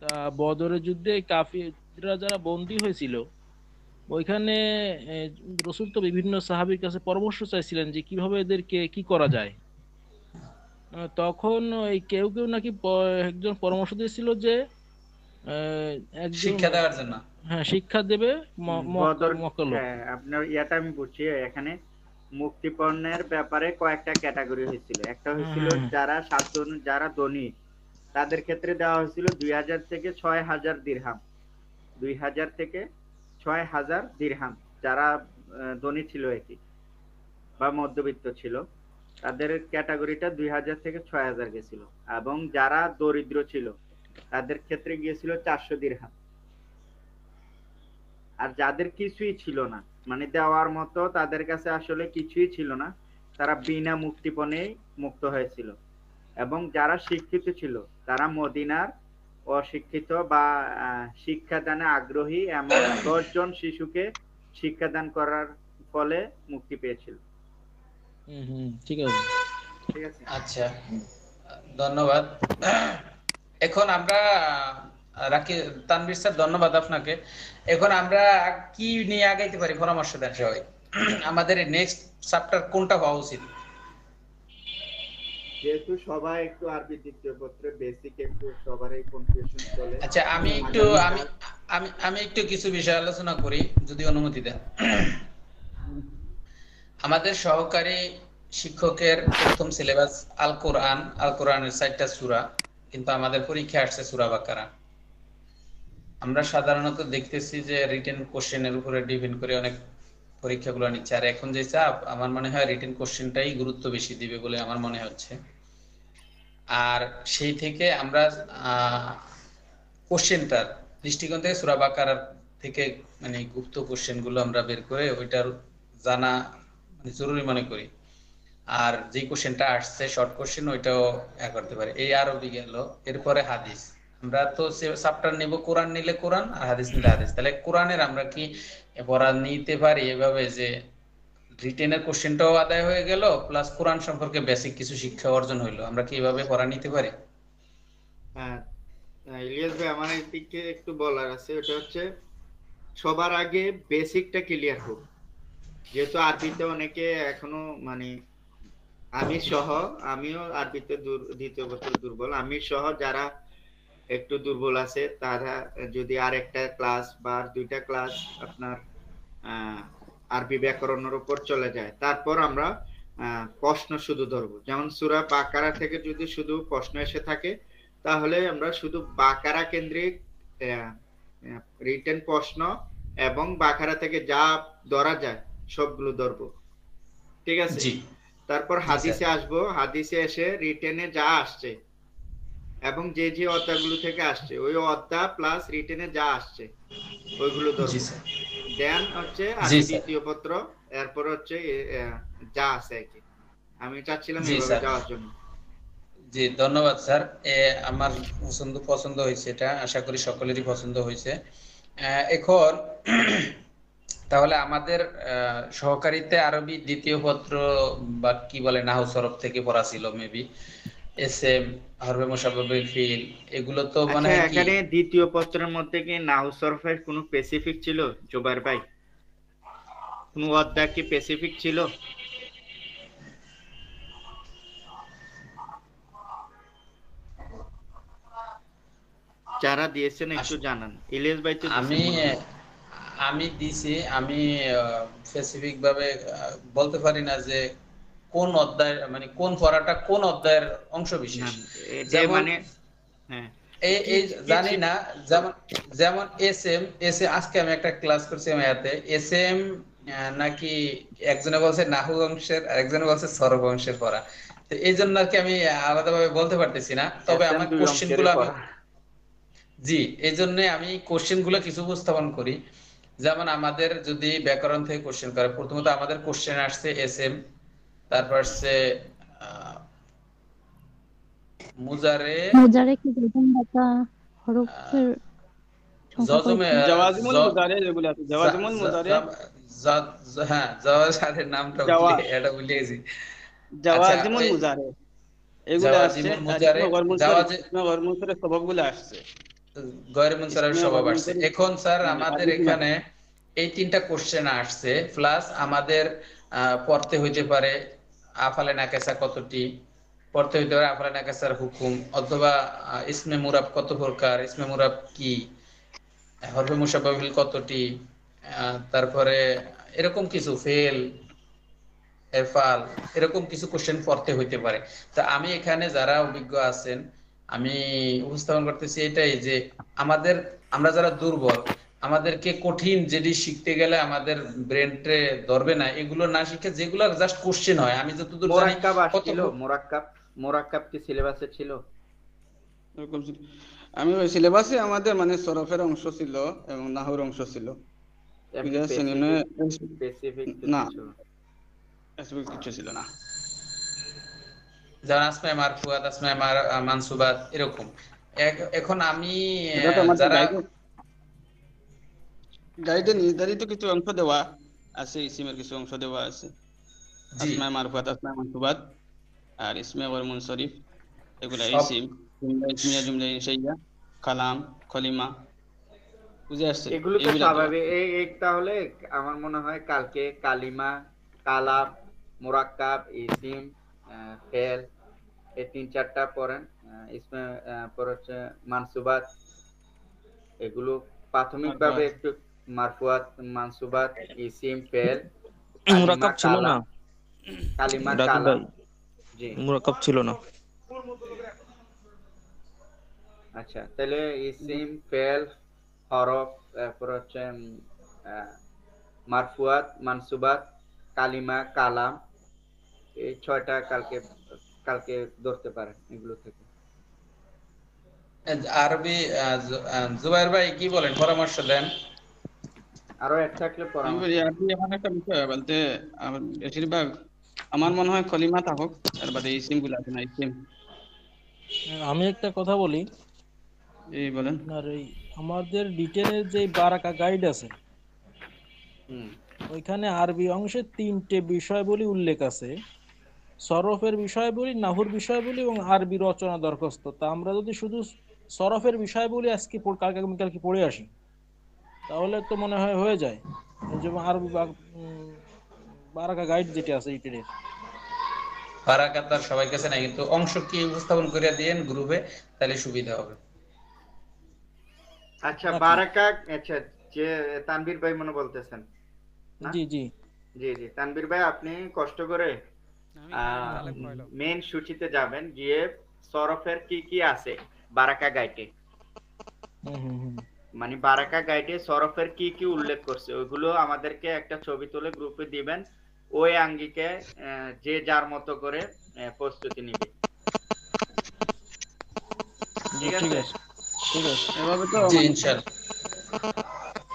তা বদরের যুদ্ধে কাফিররা যারা বন্দী হয়েছিল, ওইখানে রাসূল তো বিভিন্ন সাহাবীর কাছে পরামর্শ চাইছিলেন যে কিভাবে এদেরকে কি করা যায়। তখন ওই কেউ কেউ নাকি একজন পরামর্শ দিয়েছিল যে শিক্ষা দেওয়ার জন্য। হ্যাঁ, শিক্ষা দেবে মক্কালো। হ্যাঁ, আপনার ইয়াটা আমি বুঝছি। এখানে মুক্তিপণ্যের ব্যাপারে কয়েকটা ক্যাটাগরি হয়েছিল। একটা হয়েছিল যারা যারা ধনী, তাদের ক্ষেত্রে দেওয়া হয়েছিল 2000 থেকে 6000 দিরহাম। 2000 থেকে 6000 দিরহাম। যারা ধনী ছিল এটি বা মধ্যবিত্ত ছিল, তাদের ক্যাটাগরিটা 2000 থেকে 6000 গেছিল। এবং যারা দরিদ্র ছিল তাদের ক্ষেত্রে গিয়েছিল 400 দিরহাম। আর যাদের কিছুই ছিল না, মানে দেওয়ার মতো তাদের কাছে আসলে কিছুই ছিল না, তারা বিনা মুক্তিপণেই মুক্ত হয়েছিল। এবং যারা শিক্ষিত ছিল তারা মদিনার অশিক্ষিত বা শিক্ষাদানে আগ্রহী এমন 10 জন শিশুকে শিক্ষাদান করার ফলে মুক্তি পেয়েছিল। ঠিক আছে। আচ্ছা, ধন্যবাদ। এখন আমরা তানভীর স্যার, ধন্যবাদ আপনাকে। এখন আমরা কি নিয়ে আগাইতে পারি, পরামর্শ দেন সবাই। আমাদের নেক্সট চ্যাপ্টার কোনটা হওয়া উচিত? যেহেতু সবাই একটু আরবি দ্বিতীয় পত্রে বেসিক একটু সবারই কনফিউশন চলে। আচ্ছা, আমি একটু কিছু বিষয় আলোচনা করি যদি অনুমতি দেন। আমাদের সহকারী শিক্ষকের প্রথম সিলেবাস আল কোরআনের 4টা সূরা, কিন্তু আমাদের পরীক্ষা আসছে সূরা বাকারা। আমরা সাধারণত দেখতেছি যে রিটেন কোশ্চেনের উপরে ডিপেন্ড করে অনেক পরীক্ষাগুলো নিচ্ছে। আর এখন যে চাপ, আমার মনে হয় রিটেন কোশ্চেনটাই গুরুত্ব বেশি দিবে বলে আমার মনে হচ্ছে। আর সেই থেকে আমরা কোশ্চেনটার দৃষ্টিকোণ থেকে সূরা বাকারার থেকে মানে গুপ্ত কোশ্চেনগুলো আমরা বের করে ওইটার জানা মানে জরুরি মনে করি। আর যে কোশ্চেনটা আসছে শর্ট কোশ্চেন, ওইটাও করতে পারি। এই আরবি গেল, এরপরে হাদিস। আমরা তো চ্যাপ্টার নিব, কোরআন নিলে কোরআন আর হাদিস নিলে হাদিস। তাহলে কোরআনের আমরা কি পড়া নিতে পারি এভাবে যে রিটেনের কোশ্চেনটাও আদায় হয়ে গেল, প্লাস কোরআন সম্পর্কে বেসিক কিছু শিক্ষা অর্জন হইলো। আমরা কি এভাবে পড়া নিতে পারি? হ্যাঁ ইলিয়াস ভাই, আমার এদিকে একটু বলার আছে। ওটা হচ্ছে সবার আগে বেসিকটা ক্লিয়ার হোক। যেহেতু আরবিতে অনেকে এখনো মানে আমিও আরবিতে দ্বিতীয় বছর দুর্বল, আমি সহ যারা একটু দুর্বল আছে, তারা যদি আর একটা ক্লাস বা আর 2টা ক্লাস আপনার আরবি ব্যাকরণের উপর চলে যায়, তারপর আমরা প্রশ্ন শুধু ধরবো। যেমন সূরা বাকারা থেকে যদি শুধু প্রশ্ন এসে থাকে, তাহলে আমরা শুধু বাকারা কেন্দ্রিক রিটেন প্রশ্ন এবং বাকারা থেকে যা ধরা যায় সবগুলো ধরবো। ঠিক আছে? তারপর হাদিসে আসবো, হাদিসে এসে রিটেনে যা আসছে এবং যে যে অধ্যায়গুলো থেকে আসছে, ওই অধ্যায় প্লাস রিটেনে যা আসছে ওইগুলো ধরবো। দেন হচ্ছে দ্বিতীয় পত্র, এরপর হচ্ছে যা আছে আর কি। আমি চাচ্ছিলাম এভাবে যাওয়ার জন্য। জি, ধন্যবাদ স্যার। আমার পছন্দ হয়েছে, এটা আশা করি সকলেরই পছন্দ হয়েছে। এখন তাহলে আমাদের সহকারীতে আরবি দ্বিতীয় পত্র বা কি বলে নাহু সরফ থেকে পড়া ছিল মেবি, এসএম, হরফে মুশাব্বাবে ফিল, এগুলো তো মানে এখানে দ্বিতীয় পত্রের মধ্যে কি নাহু সরফের কোনো স্পেসিফিক ছিল জুবাইর ভাই? কোনো অধ্যায় কি স্পেসিফিক ছিল? যারা দিয়েছেন একটু জানান। ইলিয়াস ভাই তো আমি আমি দিছি, আমি স্পেসিফিক ভাবে বলতে পারি না যে কোন অধ্যায়, মানে কোন পড়াটা কোন অধ্যায়ের অংশ বিশেষ। যেমন মানে হ্যাঁ এই জানি না, যেমন যেমন এসএম আজকে আমি একটা ক্লাস করছি মায়াতে, এসএম নাকি একজনে বলছে নাহু অংশের আর একজনে বলছে সরব অংশের পড়া। তো এই জন্য আর কি আমি আলাদাভাবে বলতে পারতেছি না, তবে আমার কোশ্চেন গুলো আমি জি এই জন্য আমি কোশ্চেন গুলো কিছু উপস্থাপন করি। যেমন আমাদের যদি ব্যাকরণ থেকে কোশ্চেন করে, প্রথমত আমাদের কোশ্চেন আসছে এসএম, তারপর আসছে মুজারে কি যজম বাতা হরফের জজমে জাওয়াজিমুল মুজারে যেগুলো আছে, জাওয়াজিমুল মুজারে, হ্যাঁ জাওয়াজের নামটা এটা ভুলে গেছি। জাওয়াজিমুল মুজারে এগুলো আসছে, গয়র মুনসারিফের সবগুলো আসছে, গয়র মুনসারিফের স্বভাব আসছে। এখন স্যার আমাদের এখানে এই তিনটা কোশ্চেন আসছে, প্লাস আমাদের পড়তে হইতে পারে আফালে নাকেসা কতটি, পড়তে হইতে পারে আফালে নাকেসার হুকুম, অথবা ইসমে মুরাব কত প্রকার, ইসমে মুরাব কি, হরফে মুশাব্বাবিল কতটি, তারপরে এরকম কিছু ফেল এফাল, এরকম কিছু কোশ্চেন পড়তে হইতে পারে। তা আমি এখানে যারা অভিজ্ঞ আছেন, আমি উপস্থাপন করতেছি এটাই যে আমরা যারা দুর্বল, আমাদেরকে কঠিন যেটি শিখতে গেলে আমাদের ব্রেনটে ধরবে না, এগুলো না শিখে যেগুলো জাস্ট কোশ্চেন হয়, আমি যতদূর জানি মোরাক্কাব কি সিলেবাসে ছিল? আমি ওই সিলেবাসে আমাদের মানে সরফের অংশ ছিল এবং নাহর অংশ ছিল, না স্পেসিফিক কিছু ছিল না। যেমন আসমায়ে মারফুয়াত, আসমায়ে মানসুবাত এরকম। এখন আমি যারা গাইডে নির্ধারিত কিছু অংশ দেওয়া আছে, ইসমের কিছু অংশ দেওয়া আছে, আসমায়ে মারফুয়াত, আসমায়ে মানসুবাত আর ইসমে গয়র মুনসারিফ, এগুলা ইসম, জুমলা ইসমিয়া, জুমলা ইনশাইয়া, কালাম, কলিমা, বুঝে আসছে? এগুলো তো স্বাভাবিক। এই তাহলে আমার মনে হয় কালকে কালিমা, কালাম, মুরাক্কাব, ইসিম, ফেল এই 3-4টা পড়েন। ইসমে পর হচ্ছে মানসুবাত, এগুলো প্রাথমিকভাবে একটু মারফুয়াত, মানসুবাত, ইসিম, ফেল, মুরাক্কাব ছিল না, কালিমা, কালাম। জি মুরাক্কাব ছিল না। আচ্ছা, তাহলে ইসিম, ফেল, হরফ, তারপর হচ্ছে মারফুয়াত, মানসুবাত, কালিমা, কালাম, এই 6টা কালকে ধরতে পারেন এগুলো থেকে। আরবি জুবাইর ভাই কি বলেন, পরামর্শ দেন। আরো এক থাকলে পরামর্শ। আরবি এমন একটা বিষয় বলতে বেশিরভাগ আমার মনে হয় কলিমা থাকুক, আর বাদে ইসিম গুলো আছে না, ইসিম। আমি একটা কথা বলি, এই বলেন। আর এই আমাদের ডিটেনের যে বারাকা গাইড আছে, ওইখানে আরবি অংশে 3টে বিষয়বলী উল্লেখ আছে, সরফের বিষয়বলী, নাহুর বিষয়বলী এবং আরবি রচনা দরখাস্ত। তা আমরা যদি শুধু সরফের বিষয়বলী আজকে কালকে পড়ে আসি, তাহলে তো মনে হয় হয়ে যায়। যেমন আরবি বারাকা গাইড যেটা আছে ইটেনের, বারাকা তার সবাই কাছে নাই, কিন্তু অংশ কি উপস্থাপন করে দেন গ্রুপে, তাহলে সুবিধা হবে। আচ্ছা বারাকা, আচ্ছা যে তানভীর ভাই মনে বলতেছেন? জি জি জি জি তানভীর ভাই, আপনি কষ্ট করে মেইন সূচিতে যাবেন, গিয়ে সরফের কি কি আছে বারাকা গাইডে, মানে বারাকা গাইডে সরফের কি কি উল্লেখ করছে ওইগুলো আমাদেরকে একটা ছবি তুলে গ্রুপে দিবেন। ওই আঙ্গিকে যে যার মতো করে প্রস্তুতি নিবে। ঠিক আছে? ঠিক আছে, এভাবে তো জি ইনশাআল্লাহ।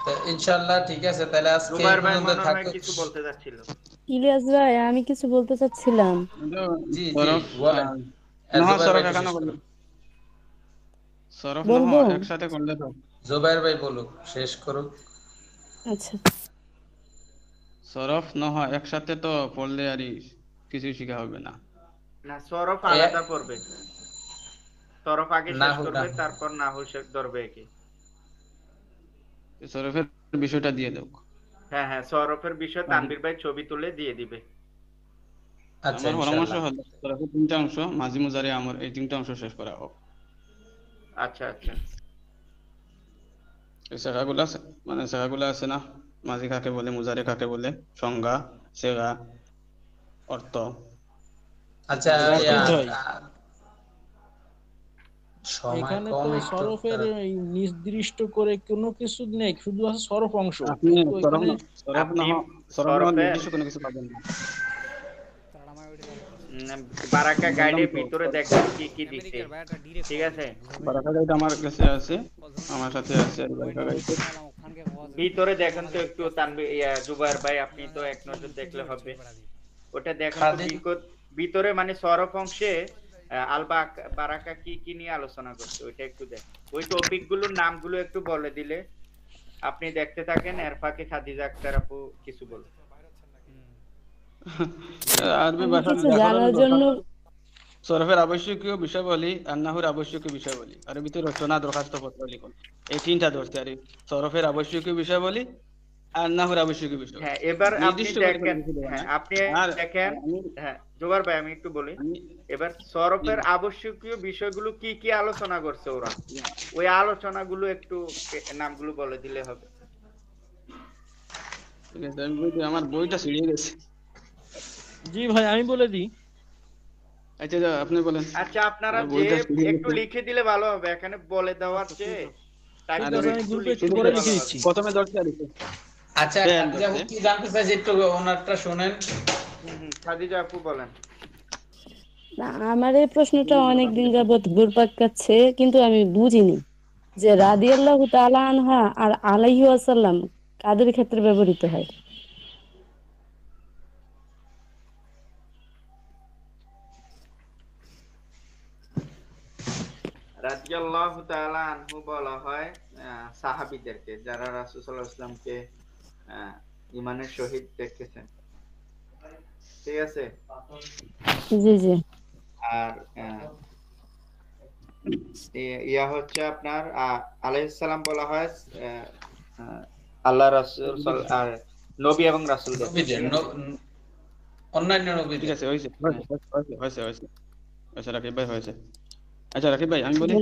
তো ইনশাআল্লাহ ঠিক আছে, তাহলে আজকে জুবাইর ভাই পর্যন্ত মনে হয় থাকো। কিছু বলতে যাচ্ছিল। ইলিয়াস ভাই, আমি কিছু বলতে চাচ্ছিলাম। জি জি বলেন। সরফ এখানে বলেন, সরফ বলবো? একসাথে করলে তো। জুবাইর ভাই বলুক, শেষ করুক। আচ্ছা, সরফ নহয় একসাথে তো পড়লে আর কিছু শেখা হবে না। না, সরফ আলাদা পড়বে। সরফ আগে শেষ করবে, তারপর নাহু শেষ ধরবে কি। সরফের বিষয়টা দিয়ে দাও। হ্যাঁ হ্যাঁ, সরফের বিষয় তানভীর ভাই ছবি তুলে দিয়ে দিবে। আচ্ছা, আমার পরামর্শ হলো সরফের 3টা অংশ, মাঝি মুজারি, আমর, এই 3টা অংশ শেষ করা হোক। আচ্ছা আচ্ছা, এই শেখাগুলো মানে শেখাগুলো আছে না, মাঝি কাকে বলে, মুজারে কাকে বলে, সংজ্ঞা, শেখা, অর্থ। আচ্ছা এখানে তো সরফের এই নির্দিষ্ট করে কোনো কিছু নেই, শুধু আছে সরফ অংশ। আপনি কিন্তু এখানে সরফ নির্দিষ্ট কোনো কিছু পাবেন না। বারাকা গাইডের ভিতরে দেখেন কি কি দিছে, ঠিক আছে? বারাকা গাইড আমার কাছে আছে, আমার সাথে আছে বারাকা গাইড। ভিতরে দেখেন তো একটু জুবাইর ভাই, আপনি তো এক নজর দেখলে হবে। ওটা দেখেন তো ভিতরে, মানে সরফ অংশে আল বারাকা কি কি নিয়ে আলোচনা করছে ওইটা একটু দেখ। ওই টপিক গুলোর নামগুলো একটু বলে দিলে আপনি দেখতে থাকেন, এর ফাঁকে খাদিজা আক্তার আপু কিছু বলে। আরবি ভাষা জানার জন্য সরফের আবশ্যকীয় বিষয়াবলী আর নাহুর আবশ্যকীয় বিষয়াবলী, আরবিতে রচনা, দরখাস্ত পত্র লিখন, এই তিনটা ধরতে আর সরফের আবশ্যকীয় বিষয়াবলী আর নাহুর আবশ্যকীয় বিষয়। হ্যাঁ, এবার আপনি দেখেন, হ্যাঁ আপনি দেখেন, হ্যাঁ জোবার ভাই আমি একটু বলি। এবার সরফের আবশ্যকীয় বিষয়গুলো কি কি আলোচনা করছে ওরা, ওই আলোচনাগুলো একটু নামগুলো বলে দিলে হবে। ঠিক আছে, আমার বইটা ছিঁড়ে গেছে। জি ভাই আমি বলে দিই। আচ্ছা আপনি বলেন। আচ্ছা আপনারা যে একটু লিখে দিলে ভালো হবে, এখানে বলে দেওয়ার চেয়ে টাইপ করে একটু লিখে দিচ্ছি। প্রথমে দরকার আছে। আচ্ছা খাদিজা আপু কি জানতে চাইছে একটু ওনারটা শুনেন। খাদিজা আপু বলেন। আমার এই প্রশ্নটা অনেকদিন যাবত ঘুরপাক খাচ্ছে, কিন্তু আমি বুঝিনি যে রাদিয়াল্লাহু তাআলা আনহা আর আলাইহি ওয়াসাল্লাম কাদের ক্ষেত্রে ব্যবহৃত হয়। রাদিয়াল্লাহু তাআলা আনহু বলা হয় সাহাবীদেরকে, যারা রাসূল সাল্লাল্লাহু আলাইহি ওয়াসাল্লামকে ঈমানের শহীদ দেখেছেন, ঠিক আছে? জি জি। আর ইয়া হচ্ছে আপনার আলাইহিস সালাম বলা হয় আল্লাহ রাসূল আর নবী এবং রাসূলদের, অন্যান্য নবী। ঠিক আছে, হইছে হইছে রাকিব ভাই হইছে। আচ্ছা রাকিব ভাই আমি বলি।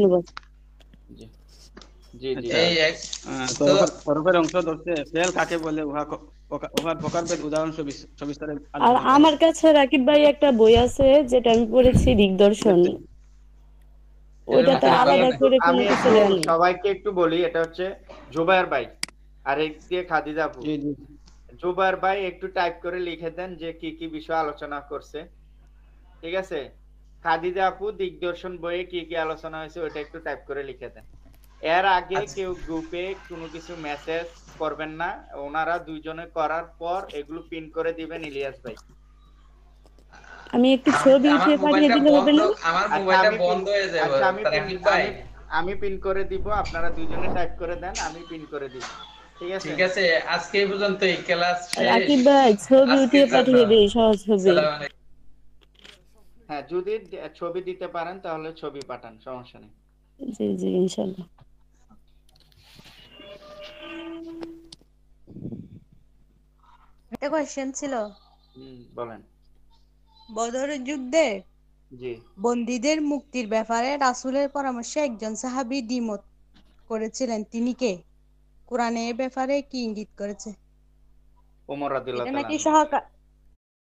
জি জি জি। এই এক সরফের অংশ ধরতে ফেল কাকে বলে, উহার প্রকারভেদ উদাহরণ সবিস্তারে। আর আমার কাছে রাকিব ভাই একটা বই আছে যেটা আমি পড়েছি, দিগদর্শন, ওইটাতে আলাদা করে কোনো কিছু দেয়া নেই। সবাইকে একটু বলি, এটা হচ্ছে জুবাইর ভাই আর এক দিয়ে খাদিজা আপু। জুবাইর ভাই একটু টাইপ করে লিখে দেন যে কি কি বিষয় আলোচনা করছে, ঠিক আছে? খাদিজা আপু দিগদর্শন বইয়ে কি কি আলোচনা হয়েছে ওটা একটু টাইপ করে লিখে দেন। এর আগে কেউ গ্রুপে কোনো কিছু মেসেজ করবেন না, ওনারা দুইজনে করার পর এগুলো পিন করে দিবেন ইলিয়াস ভাই। আমি একটু ছবি উঠিয়ে পাঠিয়ে দিলে হবে না? আমার মোবাইলটা বন্ধ হয়ে যাবে। আমি পিন করে দিব, আপনারা দুইজনে টাইপ করে দেন, আমি পিন করে দিব, ঠিক আছে? ঠিক আছে, আজকে এই পর্যন্ত এই ক্লাস শেষ। রাকিব ভাই ছবি উঠিয়ে পাঠিয়ে দেই, সহজ হবে। হ্যাঁ, যদি ছবি দিতে পারেন তাহলে ছবি পাঠান, সমস্যা নেই। জি জি ইনশাআল্লাহ। একটা কোশ্চেন ছিল। বলেন। বদরের যুদ্ধে জি বন্দীদের মুক্তির ব্যাপারে রাসূলের পরামর্শে একজন সাহাবী দ্বিমত করেছিলেন, তিনি কে? কোরআনে এ ব্যাপারে কি ইঙ্গিত করেছে? ওমর রাদিয়াল্লাহু এটা তাআলা। নাকি